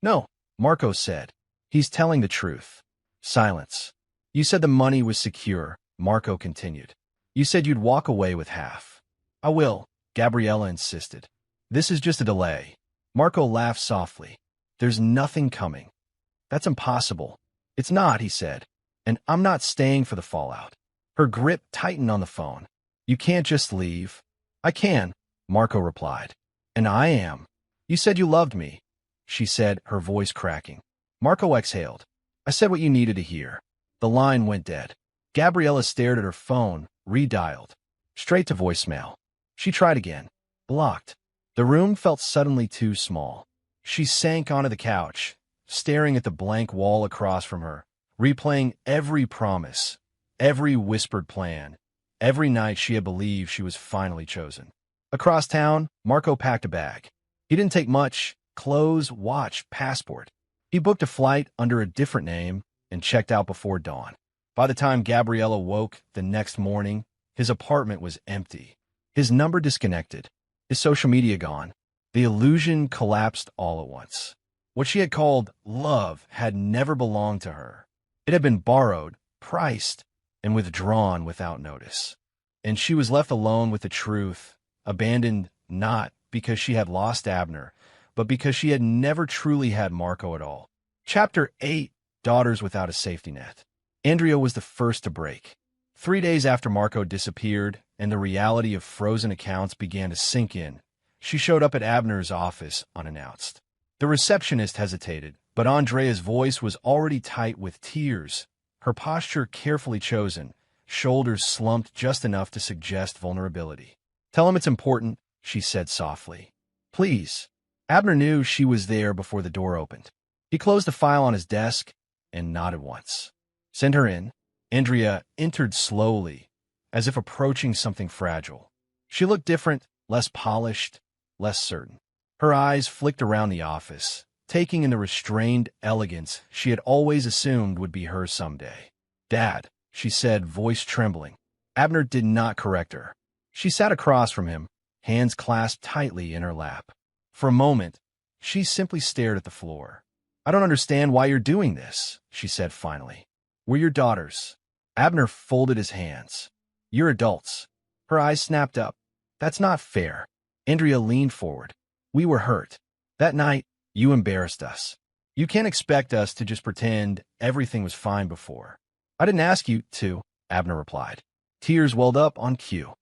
No, Marco said. He's telling the truth. Silence. You said the money was secure, Marco continued. You said you'd walk away with half. I will, Gabriella insisted. This is just a delay. Marco laughed softly. There's nothing coming. That's impossible. It's not, he said. And I'm not staying for the fallout. Her grip tightened on the phone. You can't just leave. I can, Marco replied. And I am. You said you loved me, she said, her voice cracking. Marco exhaled. I said what you needed to hear. The line went dead. Gabriella stared at her phone, redialed. Straight to voicemail. She tried again. Blocked. The room felt suddenly too small. She sank onto the couch, staring at the blank wall across from her, replaying every promise, every whispered plan, every night she had believed she was finally chosen. Across town, Marco packed a bag. He didn't take much: clothes, watch, passport. He booked a flight under a different name and checked out before dawn. By the time Gabriella woke the next morning, his apartment was empty. His number disconnected. His social media gone. The illusion collapsed all at once. What she had called love had never belonged to her. It had been borrowed, priced, and withdrawn without notice. And she was left alone with the truth, abandoned not because she had lost Abner, but because she had never truly had Marco at all. Chapter 8, Daughters Without a Safety Net. Andrea was the first to break. 3 days after Marco disappeared and the reality of frozen accounts began to sink in, she showed up at Abner's office unannounced. The receptionist hesitated, but Andrea's voice was already tight with tears, her posture carefully chosen, shoulders slumped just enough to suggest vulnerability. Tell him it's important, she said softly. Please. Abner knew she was there before the door opened. He closed the file on his desk and nodded once. Send her in. Andrea entered slowly, as if approaching something fragile. She looked different, less polished, less certain. Her eyes flicked around the office, taking in the restrained elegance she had always assumed would be hers someday. Dad, she said, voice trembling. Abner did not correct her. She sat across from him, hands clasped tightly in her lap. For a moment, she simply stared at the floor. I don't understand why you're doing this, she said finally. We're your daughters. Abner folded his hands. You're adults. Her eyes snapped up. That's not fair. Andrea leaned forward. We were hurt. That night, you embarrassed us. You can't expect us to just pretend everything was fine before. I didn't ask you to, Abner replied. Tears welled up on cue.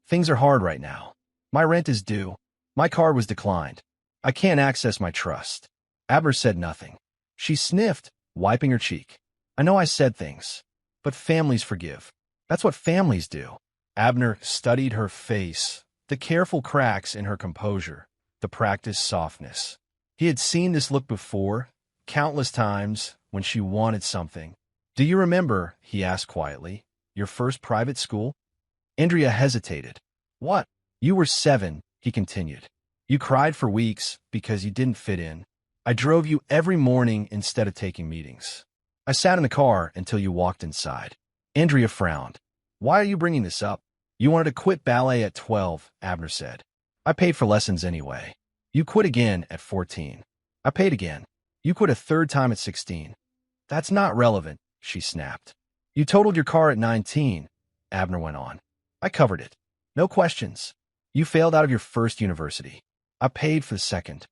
Things are hard right now. My rent is due. My card was declined. I can't access my trust. Abner said nothing. She sniffed, wiping her cheek. I know I said things, but families forgive. That's what families do. Abner studied her face, the careful cracks in her composure, the practiced softness. He had seen this look before, countless times, when she wanted something. "Do you remember," he asked quietly, "your first private school?" Andrea hesitated. "What?" "You were 7, he continued. "You cried for weeks because you didn't fit in. I drove you every morning instead of taking meetings. I sat in the car until you walked inside." Andrea frowned. "Why are you bringing this up?" "You wanted to quit ballet at 12, Abner said. "I paid for lessons anyway." "You quit again at 14. "I paid again." "You quit a third time at 16. "That's not relevant," she snapped. "You totaled your car at 19, Abner went on. "I covered it. No questions. You failed out of your first university. I paid for the second."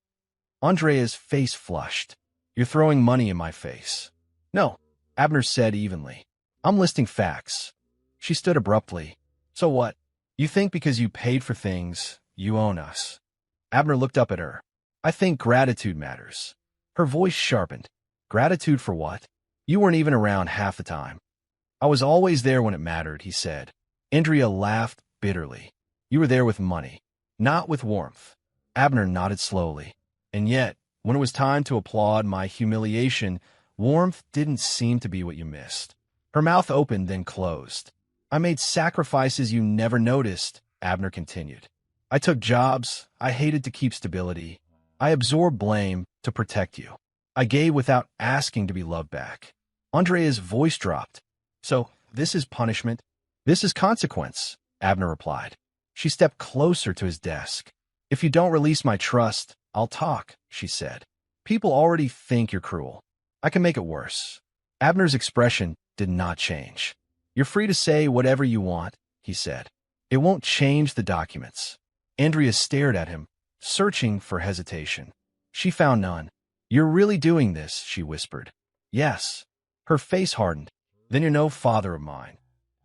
Andrea's face flushed. "You're throwing money in my face." "No," Abner said evenly. "I'm listing facts." She stood abruptly. "So what? You think because you paid for things, you own us?" Abner looked up at her. "I think gratitude matters." Her voice sharpened. "Gratitude for what?" "You weren't even around half the time." "I was always there when it mattered," he said. Andrea laughed bitterly. "You were there with money, not with warmth." Abner nodded slowly. "And yet, when it was time to applaud my humiliation, warmth didn't seem to be what you missed." Her mouth opened, then closed. "I made sacrifices you never noticed," Abner continued. "I took jobs I hated to keep stability. I absorbed blame to protect you. I gave without asking to be loved back." Andrea's voice dropped. "So, this is punishment? This is consequence," Abner replied. She stepped closer to his desk. "If you don't release my trust, I'll talk," she said. "People already think you're cruel. I can make it worse." Abner's expression did not change. "You're free to say whatever you want," he said. "It won't change the documents." Andrea stared at him, searching for hesitation. She found none. "You're really doing this," she whispered. "Yes." Her face hardened. "Then you're no father of mine."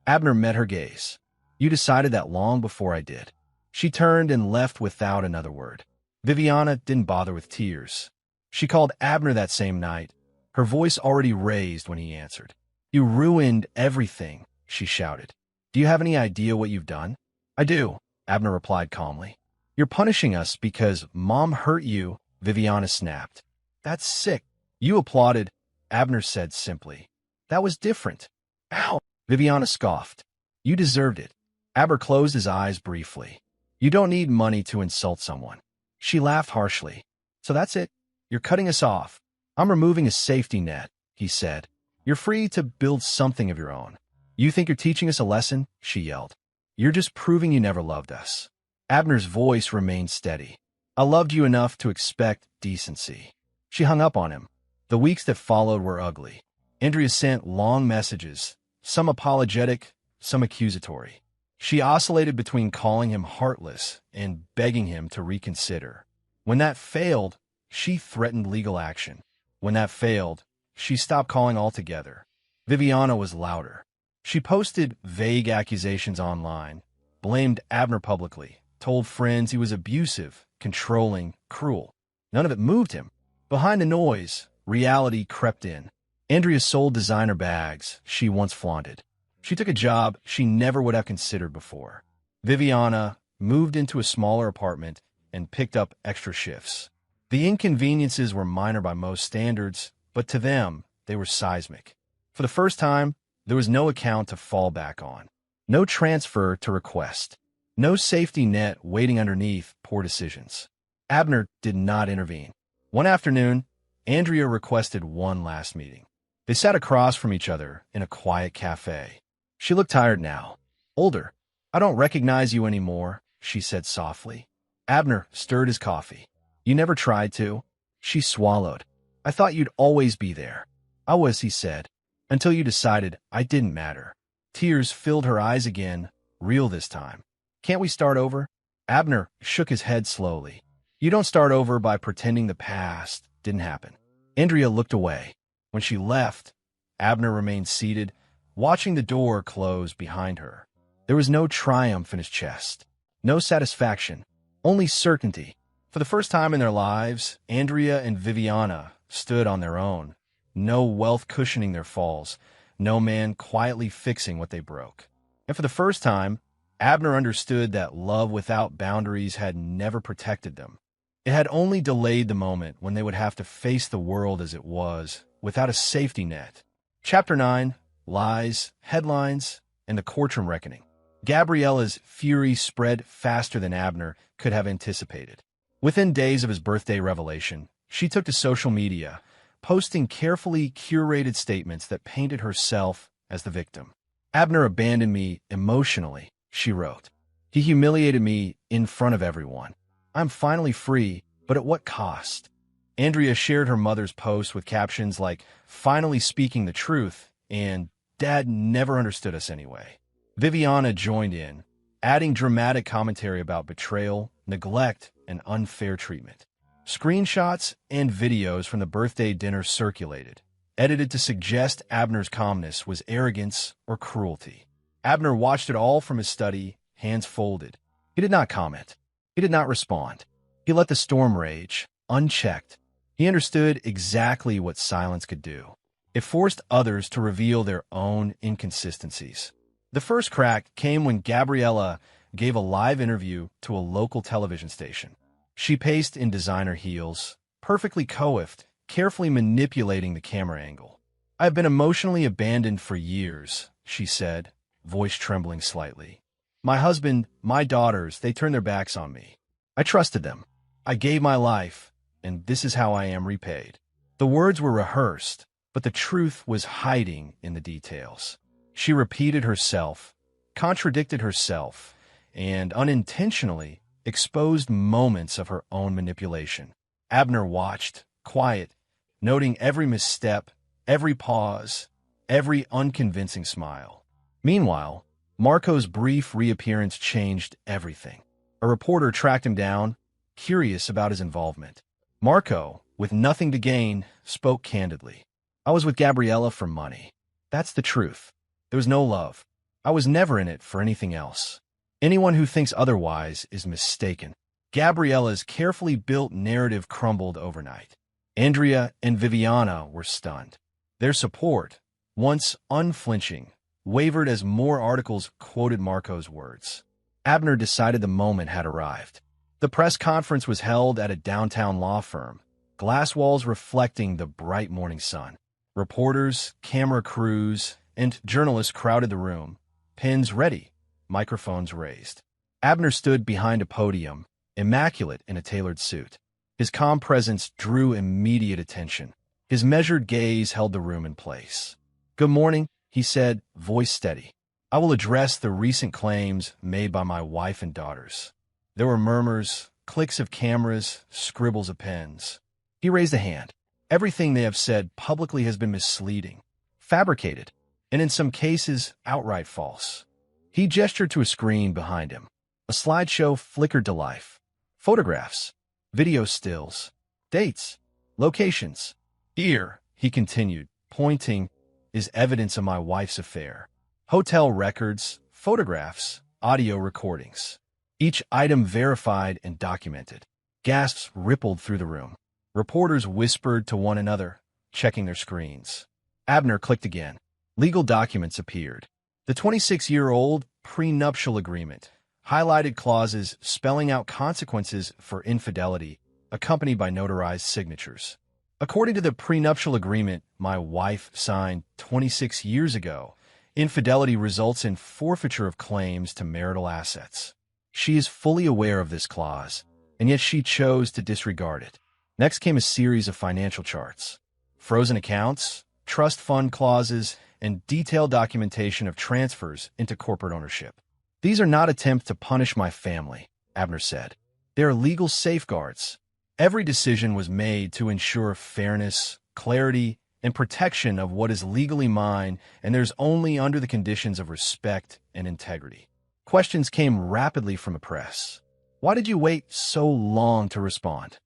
Abner met her gaze. "You decided that long before I did." She turned and left without another word. Viviana didn't bother with tears. She called Abner that same night, her voice already raised when he answered. "You ruined everything," she shouted. "Do you have any idea what you've done?" "I do," Abner replied calmly. "You're punishing us because Mom hurt you," Viviana snapped. "That's sick." "You applauded," Abner said simply. "That was different." "Ow!" Viviana scoffed. "You deserved it." Abner closed his eyes briefly. "You don't need money to insult someone." She laughed harshly. "So that's it? You're cutting us off." "I'm removing a safety net," he said. "You're free to build something of your own." "You think you're teaching us a lesson?" she yelled. "You're just proving you never loved us." Abner's voice remained steady. "I loved you enough to expect decency." She hung up on him. The weeks that followed were ugly. Andrea sent long messages, some apologetic, some accusatory. She oscillated between calling him heartless and begging him to reconsider. When that failed, she threatened legal action. When that failed, she stopped calling altogether. Viviana was louder. She posted vague accusations online, blamed Abner publicly, told friends he was abusive, controlling, cruel. None of it moved him. Behind the noise, reality crept in. Andrea sold designer bags she once flaunted. She took a job she never would have considered before. Viviana moved into a smaller apartment and picked up extra shifts. The inconveniences were minor by most standards, but to them, they were seismic. For the first time, there was no account to fall back on, no transfer to request, no safety net waiting underneath poor decisions. Abner did not intervene. One afternoon, Andrea requested one last meeting. They sat across from each other in a quiet cafe. She looked tired now, older. "I don't recognize you anymore," she said softly. Abner stirred his coffee. "You never tried to." She swallowed. "I thought you'd always be there." "I was," he said, "until you decided I didn't matter." Tears filled her eyes again, real this time. "Can't we start over?" Abner shook his head slowly. "You don't start over by pretending the past didn't happen." Andrea looked away. When she left, Abner remained seated, watching the door close behind her. There was no triumph in his chest, no satisfaction, only certainty. For the first time in their lives, Andrea and Viviana stood on their own. no wealth cushioning their falls, no man quietly fixing what they broke. And for the first time, Abner understood that love without boundaries had never protected them. It had only delayed the moment when they would have to face the world as it was, without a safety net. Chapter 9, Lies, Headlines, and the Courtroom Reckoning. Gabriella's fury spread faster than Abner could have anticipated. Within days of his birthday revelation, she took to social media, posting carefully curated statements that painted herself as the victim. Abner abandoned me emotionally, she wrote. He humiliated me in front of everyone. I'm finally free, but at what cost? Andrea shared her mother's post with captions like, "Finally speaking the truth," and "Dad never understood us anyway." Viviana joined in, adding dramatic commentary about betrayal, neglect, and unfair treatment. Screenshots and videos from the birthday dinner circulated, edited to suggest Abner's calmness was arrogance or cruelty. Abner watched it all from his study, hands folded. He did not comment. He did not respond. He let the storm rage, unchecked. He understood exactly what silence could do. It forced others to reveal their own inconsistencies. The first crack came when Gabriella gave a live interview to a local television station. She paced in designer heels, perfectly coiffed, carefully manipulating the camera angle. "I've been emotionally abandoned for years," she said, voice trembling slightly. "My husband, my daughters, they turned their backs on me. I trusted them. I gave my life, and this is how I am repaid." The words were rehearsed, but the truth was hiding in the details. She repeated herself, contradicted herself, and unintentionally exposed moments of her own manipulation. Abner watched, quiet, noting every misstep, every pause, every unconvincing smile. Meanwhile, Marco's brief reappearance changed everything. A reporter tracked him down, curious about his involvement. Marco, with nothing to gain, spoke candidly. "I was with Gabriella for money. That's the truth. There was no love. I was never in it for anything else. Anyone who thinks otherwise is mistaken." Gabriella's carefully built narrative crumbled overnight. Andrea and Viviana were stunned. Their support, once unflinching, wavered as more articles quoted Marco's words. Abner decided the moment had arrived. The press conference was held at a downtown law firm, glass walls reflecting the bright morning sun. Reporters, camera crews, and journalists crowded the room, pens ready, microphones raised. Abner stood behind a podium, immaculate in a tailored suit. His calm presence drew immediate attention. His measured gaze held the room in place. "Good morning," he said, voice steady. "I will address the recent claims made by my wife and daughters." There were murmurs, clicks of cameras, scribbles of pens. He raised a hand. "Everything they have said publicly has been misleading, fabricated, and in some cases, outright false." He gestured to a screen behind him. A slideshow flickered to life. Photographs, video stills, dates, locations. "Here," he continued, pointing, "is evidence of my wife's affair. Hotel records, photographs, audio recordings. Each item verified and documented." Gasps rippled through the room. Reporters whispered to one another, checking their screens. Abner clicked again. Legal documents appeared. The 26-year-old prenuptial agreement highlighted clauses spelling out consequences for infidelity, accompanied by notarized signatures. According to the prenuptial agreement my wife signed 26 years ago, infidelity results in forfeiture of claims to marital assets. She is fully aware of this clause, and yet she chose to disregard it. Next came a series of financial charts, frozen accounts, trust fund clauses, and detailed documentation of transfers into corporate ownership. "These are not attempts to punish my family," Abner said. "They are legal safeguards. Every decision was made to ensure fairness, clarity, and protection of what is legally mine, and there's only under the conditions of respect and integrity." Questions came rapidly from the press. "Why did you wait so long to respond?"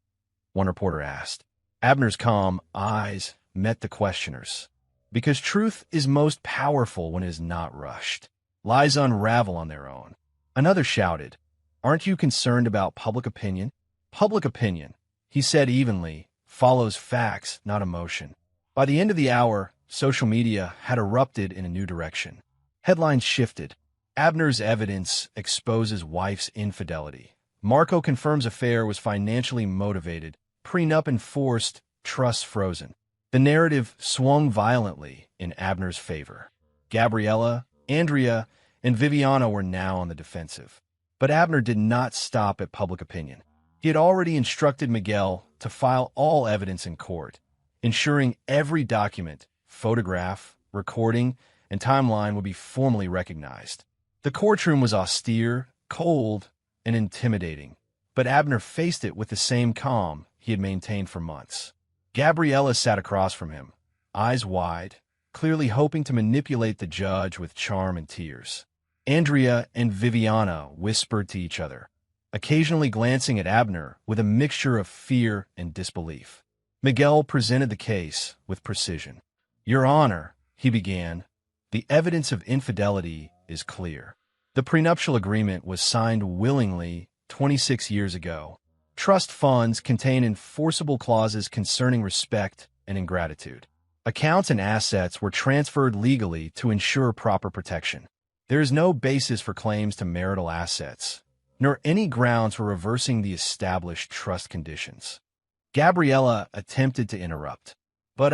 one reporter asked. Abner's calm eyes met the questioners. "Because truth is most powerful when it is not rushed. Lies unravel on their own." Another shouted, "Aren't you concerned about public opinion?" "Public opinion," he said evenly, "follows facts, not emotion. By the end of the hour, social media had erupted in a new direction. Headlines shifted. Abner's evidence exposes wife's infidelity. Marco confirms affair was financially motivated. Prenup enforced, trust frozen. The narrative swung violently in Abner's favor. Gabriella, Andrea, and Viviana were now on the defensive. But Abner did not stop at public opinion. He had already instructed Miguel to file all evidence in court, ensuring every document, photograph, recording, and timeline would be formally recognized. The courtroom was austere, cold, and intimidating, but Abner faced it with the same calm he had maintained for months. Gabriella sat across from him, eyes wide, clearly hoping to manipulate the judge with charm and tears. Andrea and Viviana whispered to each other, occasionally glancing at Abner with a mixture of fear and disbelief. Miguel presented the case with precision. "Your Honor," he began, "the evidence of infidelity is clear. The prenuptial agreement was signed willingly 26 years ago. Trust funds contain enforceable clauses concerning respect and ingratitude. Accounts and assets were transferred legally to ensure proper protection. There is no basis for claims to marital assets, nor any grounds for reversing the established trust conditions." Gabriella attempted to interrupt, but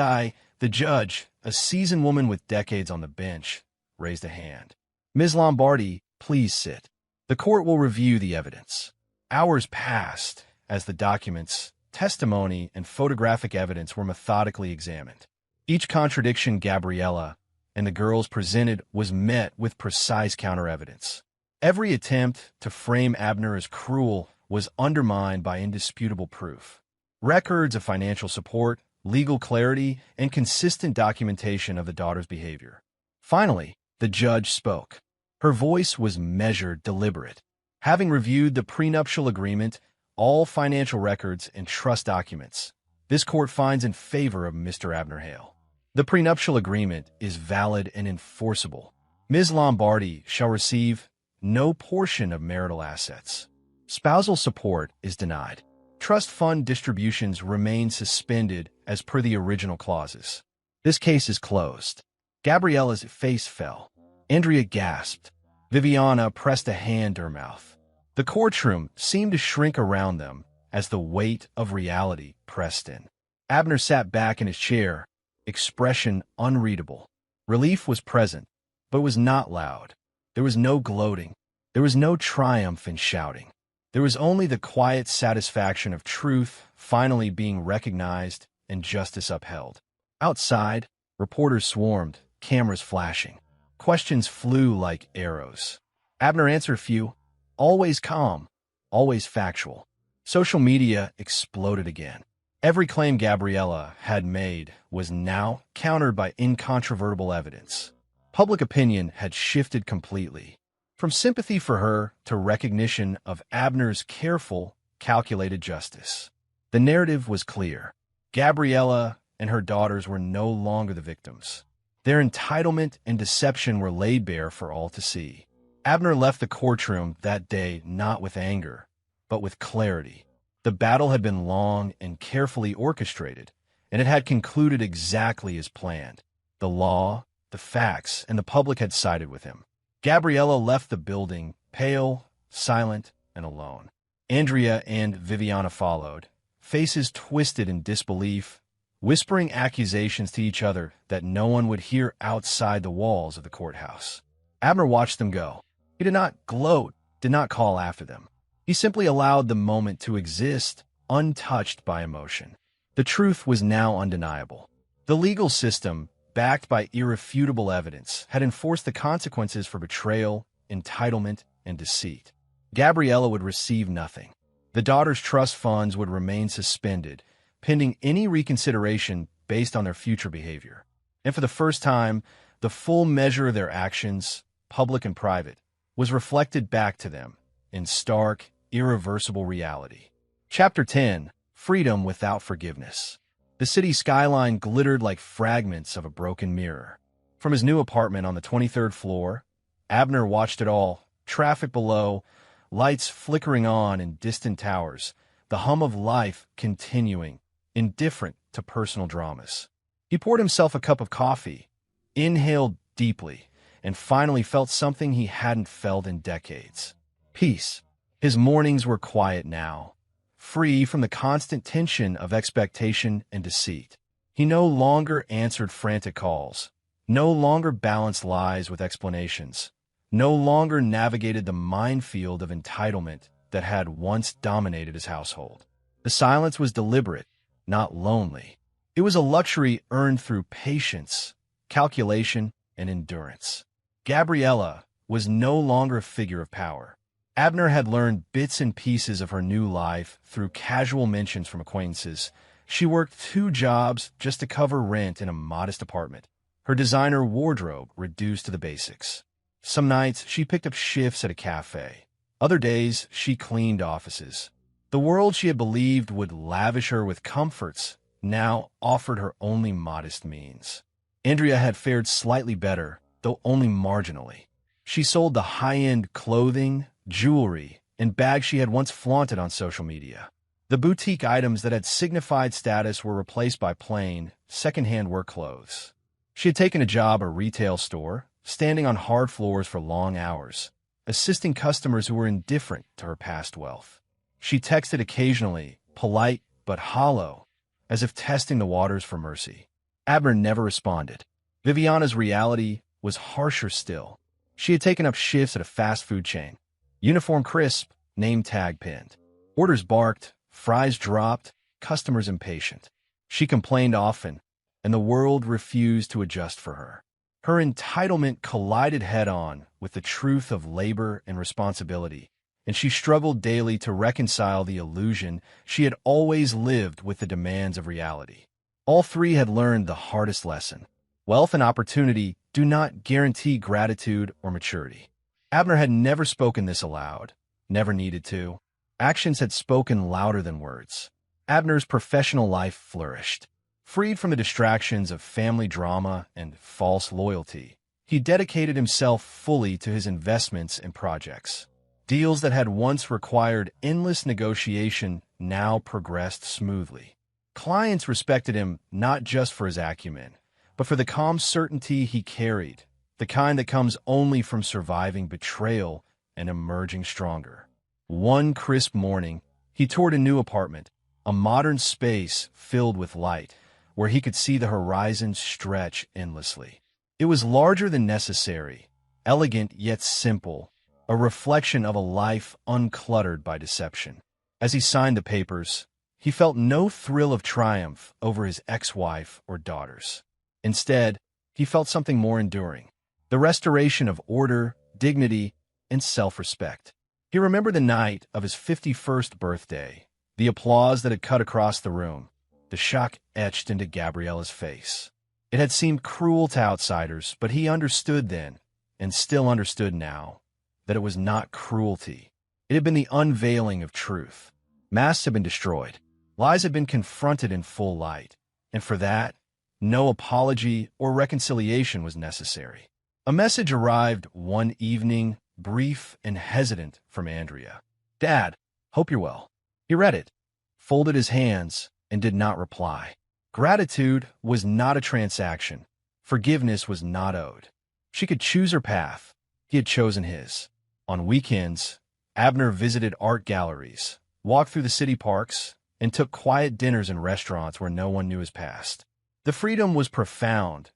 the judge, a seasoned woman with decades on the bench, raised a hand. "Ms. Lombardi, please sit. The court will review the evidence." Hours passed as the documents, testimony, and photographic evidence were methodically examined. Each contradiction Gabriella and the girls presented was met with precise counter-evidence. Every attempt to frame Abner as cruel was undermined by indisputable proof. Records of financial support, legal clarity, and consistent documentation of the daughter's behavior. Finally, the judge spoke. Her voice was measured, deliberate. Having reviewed the prenuptial agreement, all financial records, and trust documents, this court finds in favor of Mr. Abner Hale. The prenuptial agreement is valid and enforceable. Ms. Lombardi shall receive no portion of marital assets. Spousal support is denied. Trust fund distributions remain suspended as per the original clauses. This case is closed. Gabriella's face fell. Andrea gasped. Viviana pressed a hand to her mouth. The courtroom seemed to shrink around them as the weight of reality pressed in. Abner sat back in his chair, expression unreadable. Relief was present, but was not loud. There was no gloating. There was no triumph in shouting. There was only the quiet satisfaction of truth finally being recognized and justice upheld. Outside, reporters swarmed, cameras flashing. Questions flew like arrows. Abner answered a few, always calm, always factual. Social media exploded again. Every claim Gabriella had made was now countered by incontrovertible evidence. Public opinion had shifted completely, from sympathy for her to recognition of Abner's careful, calculated justice. The narrative was clear. Gabriella and her daughters were no longer the victims. Their entitlement and deception were laid bare for all to see. Abner left the courtroom that day not with anger, but with clarity. The battle had been long and carefully orchestrated, and it had concluded exactly as planned. The law, the facts, and the public had sided with him. Gabriella left the building, pale, silent, and alone. Andrea and Viviana followed, faces twisted in disbelief, whispering accusations to each other that no one would hear outside the walls of the courthouse. Abner watched them go. He did not gloat, did not call after them. He simply allowed the moment to exist, untouched by emotion. The truth was now undeniable. The legal system, backed by irrefutable evidence, had enforced the consequences for betrayal, entitlement, and deceit. Gabriella would receive nothing. The daughter's trust funds would remain suspended, pending any reconsideration based on their future behavior. And for the first time, the full measure of their actions, public and private, was reflected back to them in stark, irreversible reality. Chapter 10: Freedom Without Forgiveness. The city skyline glittered like fragments of a broken mirror. From his new apartment on the 23rd floor, Abner watched it all: traffic below, lights flickering on in distant towers, the hum of life continuing, indifferent to personal dramas. He poured himself a cup of coffee, inhaled deeply, and finally felt something he hadn't felt in decades. Peace. His mornings were quiet now, free from the constant tension of expectation and deceit. He no longer answered frantic calls, no longer balanced lies with explanations, no longer navigated the minefield of entitlement that had once dominated his household. The silence was deliberate, not lonely. It was a luxury earned through patience, calculation, and endurance. Gabriella was no longer a figure of power. Abner had learned bits and pieces of her new life through casual mentions from acquaintances. She worked 2 jobs just to cover rent in a modest apartment. Her designer wardrobe reduced to the basics. Some nights, she picked up shifts at a cafe. Other days, she cleaned offices. The world she had believed would lavish her with comforts now offered her only modest means. Andrea had fared slightly better, though only marginally. She sold the high-end clothing, jewelry, and bags she had once flaunted on social media. The boutique items that had signified status were replaced by plain, second-hand work clothes. She had taken a job at a retail store, standing on hard floors for long hours, assisting customers who were indifferent to her past wealth. She texted occasionally, polite but hollow, as if testing the waters for mercy. Abner never responded. Viviana's reality was harsher still. She had taken up shifts at a fast food chain. Uniform crisp, name tag pinned. Orders barked, fries dropped, customers impatient. She complained often, and the world refused to adjust for her. Her entitlement collided head-on with the truth of labor and responsibility, and she struggled daily to reconcile the illusion she had always lived with the demands of reality. All 3 had learned the hardest lesson. Wealth and opportunity do not guarantee gratitude or maturity. Abner had never spoken this aloud, never needed to. Actions had spoken louder than words. Abner's professional life flourished. Freed from the distractions of family drama and false loyalty, he dedicated himself fully to his investments and projects. Deals that had once required endless negotiation now progressed smoothly. Clients respected him not just for his acumen, but for the calm certainty he carried, the kind that comes only from surviving betrayal and emerging stronger. One crisp morning, he toured a new apartment, a modern space filled with light, where he could see the horizon stretch endlessly. It was larger than necessary, elegant yet simple, a reflection of a life uncluttered by deception. As he signed the papers, he felt no thrill of triumph over his ex-wife or daughters. Instead, he felt something more enduring, the restoration of order, dignity, and self-respect. He remembered the night of his 51st birthday, the applause that had cut across the room, the shock etched into Gabriella's face. It had seemed cruel to outsiders, but he understood then, and still understood now, that it was not cruelty. It had been the unveiling of truth. Masks had been destroyed. Lies had been confronted in full light, and for that, no apology or reconciliation was necessary. A message arrived one evening, brief and hesitant, from Andrea. "Dad, hope you're well." He read it, folded his hands, and did not reply. Gratitude was not a transaction. Forgiveness was not owed. She could choose her path. He had chosen his. On weekends, Abner visited art galleries, walked through the city parks, and took quiet dinners in restaurants where no one knew his past. The freedom was profound,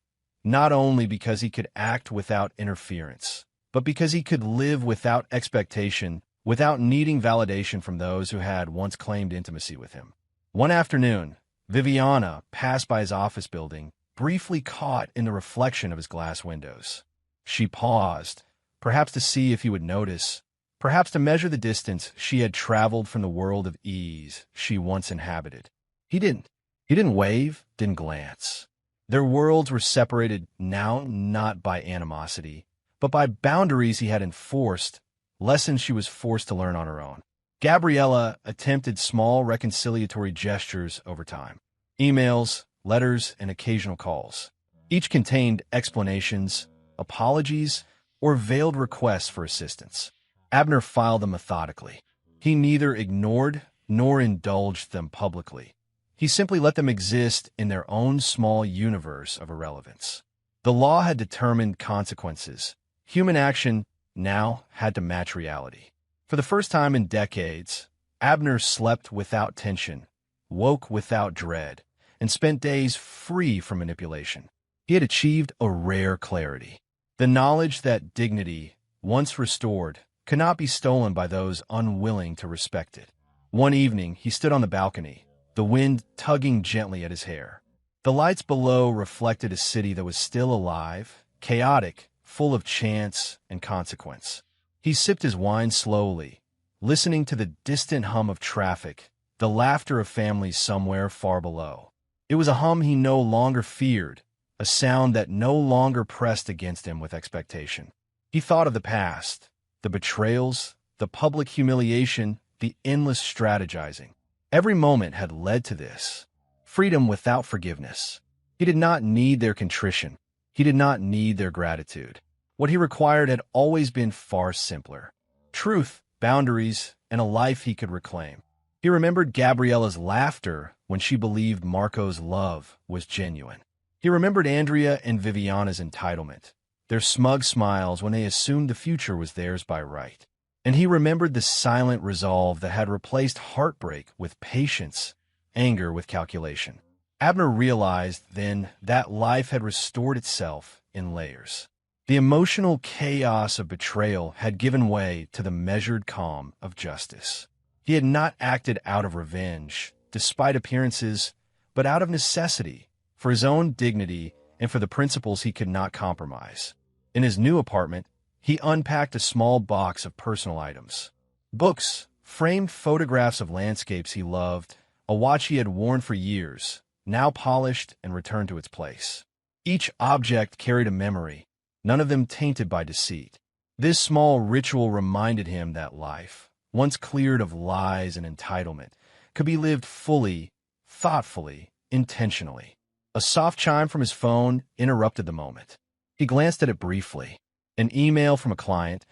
not only because he could act without interference, but because he could live without expectation, without needing validation from those who had once claimed intimacy with him. One afternoon, Viviana passed by his office building, briefly caught in the reflection of his glass windows. She paused, perhaps to see if he would notice, perhaps to measure the distance she had traveled from the world of ease she once inhabited. He didn't. He didn't wave, didn't glance. Their worlds were separated now not by animosity, but by boundaries he had enforced, lessons she was forced to learn on her own. Gabriella attempted small reconciliatory gestures over time. Emails, letters, and occasional calls. Each contained explanations, apologies, or veiled requests for assistance. Abner filed them methodically. He neither ignored nor indulged them publicly. He simply let them exist in their own small universe of irrelevance. The law had determined consequences. Human action now had to match reality. For the first time in decades, Abner slept without tension, woke without dread, and spent days free from manipulation. He had achieved a rare clarity. The knowledge that dignity, once restored, could not be stolen by those unwilling to respect it. One evening, he stood on the balcony, the wind tugging gently at his hair. The lights below reflected a city that was still alive, chaotic, full of chance and consequence. He sipped his wine slowly, listening to the distant hum of traffic, the laughter of families somewhere far below. It was a hum he no longer feared, a sound that no longer pressed against him with expectation. He thought of the past, the betrayals, the public humiliation, the endless strategizing. Every moment had led to this. Freedom without forgiveness. He did not need their contrition. He did not need their gratitude. What he required had always been far simpler. Truth, boundaries, and a life he could reclaim. He remembered Gabriella's laughter when she believed Marco's love was genuine. He remembered Andrea and Viviana's entitlement, their smug smiles when they assumed the future was theirs by right. And he remembered the silent resolve that had replaced heartbreak with patience, anger with calculation. Abner realized then that life had restored itself in layers. The emotional chaos of betrayal had given way to the measured calm of justice. He had not acted out of revenge, despite appearances, but out of necessity, for his own dignity and for the principles he could not compromise. In his new apartment, he unpacked a small box of personal items. Books, framed photographs of landscapes he loved, a watch he had worn for years, now polished and returned to its place. Each object carried a memory, none of them tainted by deceit. This small ritual reminded him that life, once cleared of lies and entitlement, could be lived fully, thoughtfully, intentionally. A soft chime from his phone interrupted the moment. He glanced at it briefly. An email from a client,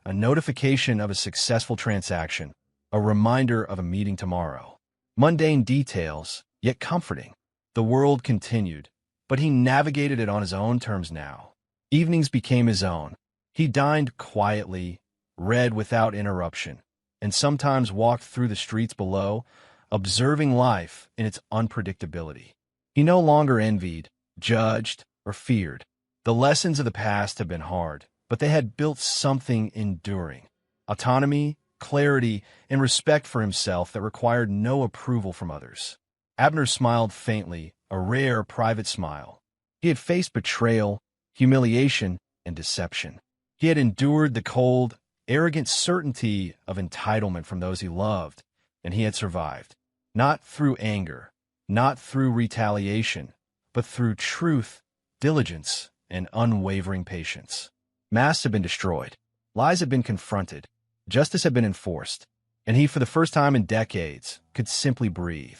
a notification of a successful transaction, a reminder of a meeting tomorrow. Mundane details, yet comforting. The world continued, but he navigated it on his own terms now. Evenings became his own. He dined quietly, read without interruption, and sometimes walked through the streets below, observing life in its unpredictability. He no longer envied, judged, or feared. The lessons of the past had been hard, but they had built something enduring. Autonomy, clarity, and respect for himself that required no approval from others. Abner smiled faintly, a rare private smile. He had faced betrayal, humiliation, and deception. He had endured the cold, arrogant certainty of entitlement from those he loved, and he had survived. Not through anger, not through retaliation, but through truth, diligence, and unwavering patience. Masks had been destroyed. Lies had been confronted. Justice had been enforced. And he, for the first time in decades, could simply breathe.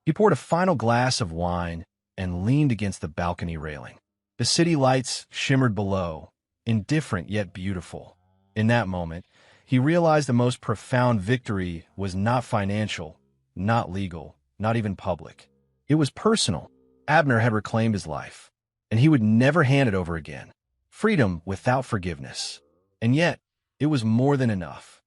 He poured a final glass of wine and leaned against the balcony railing. The city lights shimmered below, indifferent yet beautiful. In that moment, he realized the most profound victory was not financial, not legal, not even public. It was personal. Abner had reclaimed his life, and he would never hand it over again. Freedom without forgiveness. And yet, it was more than enough.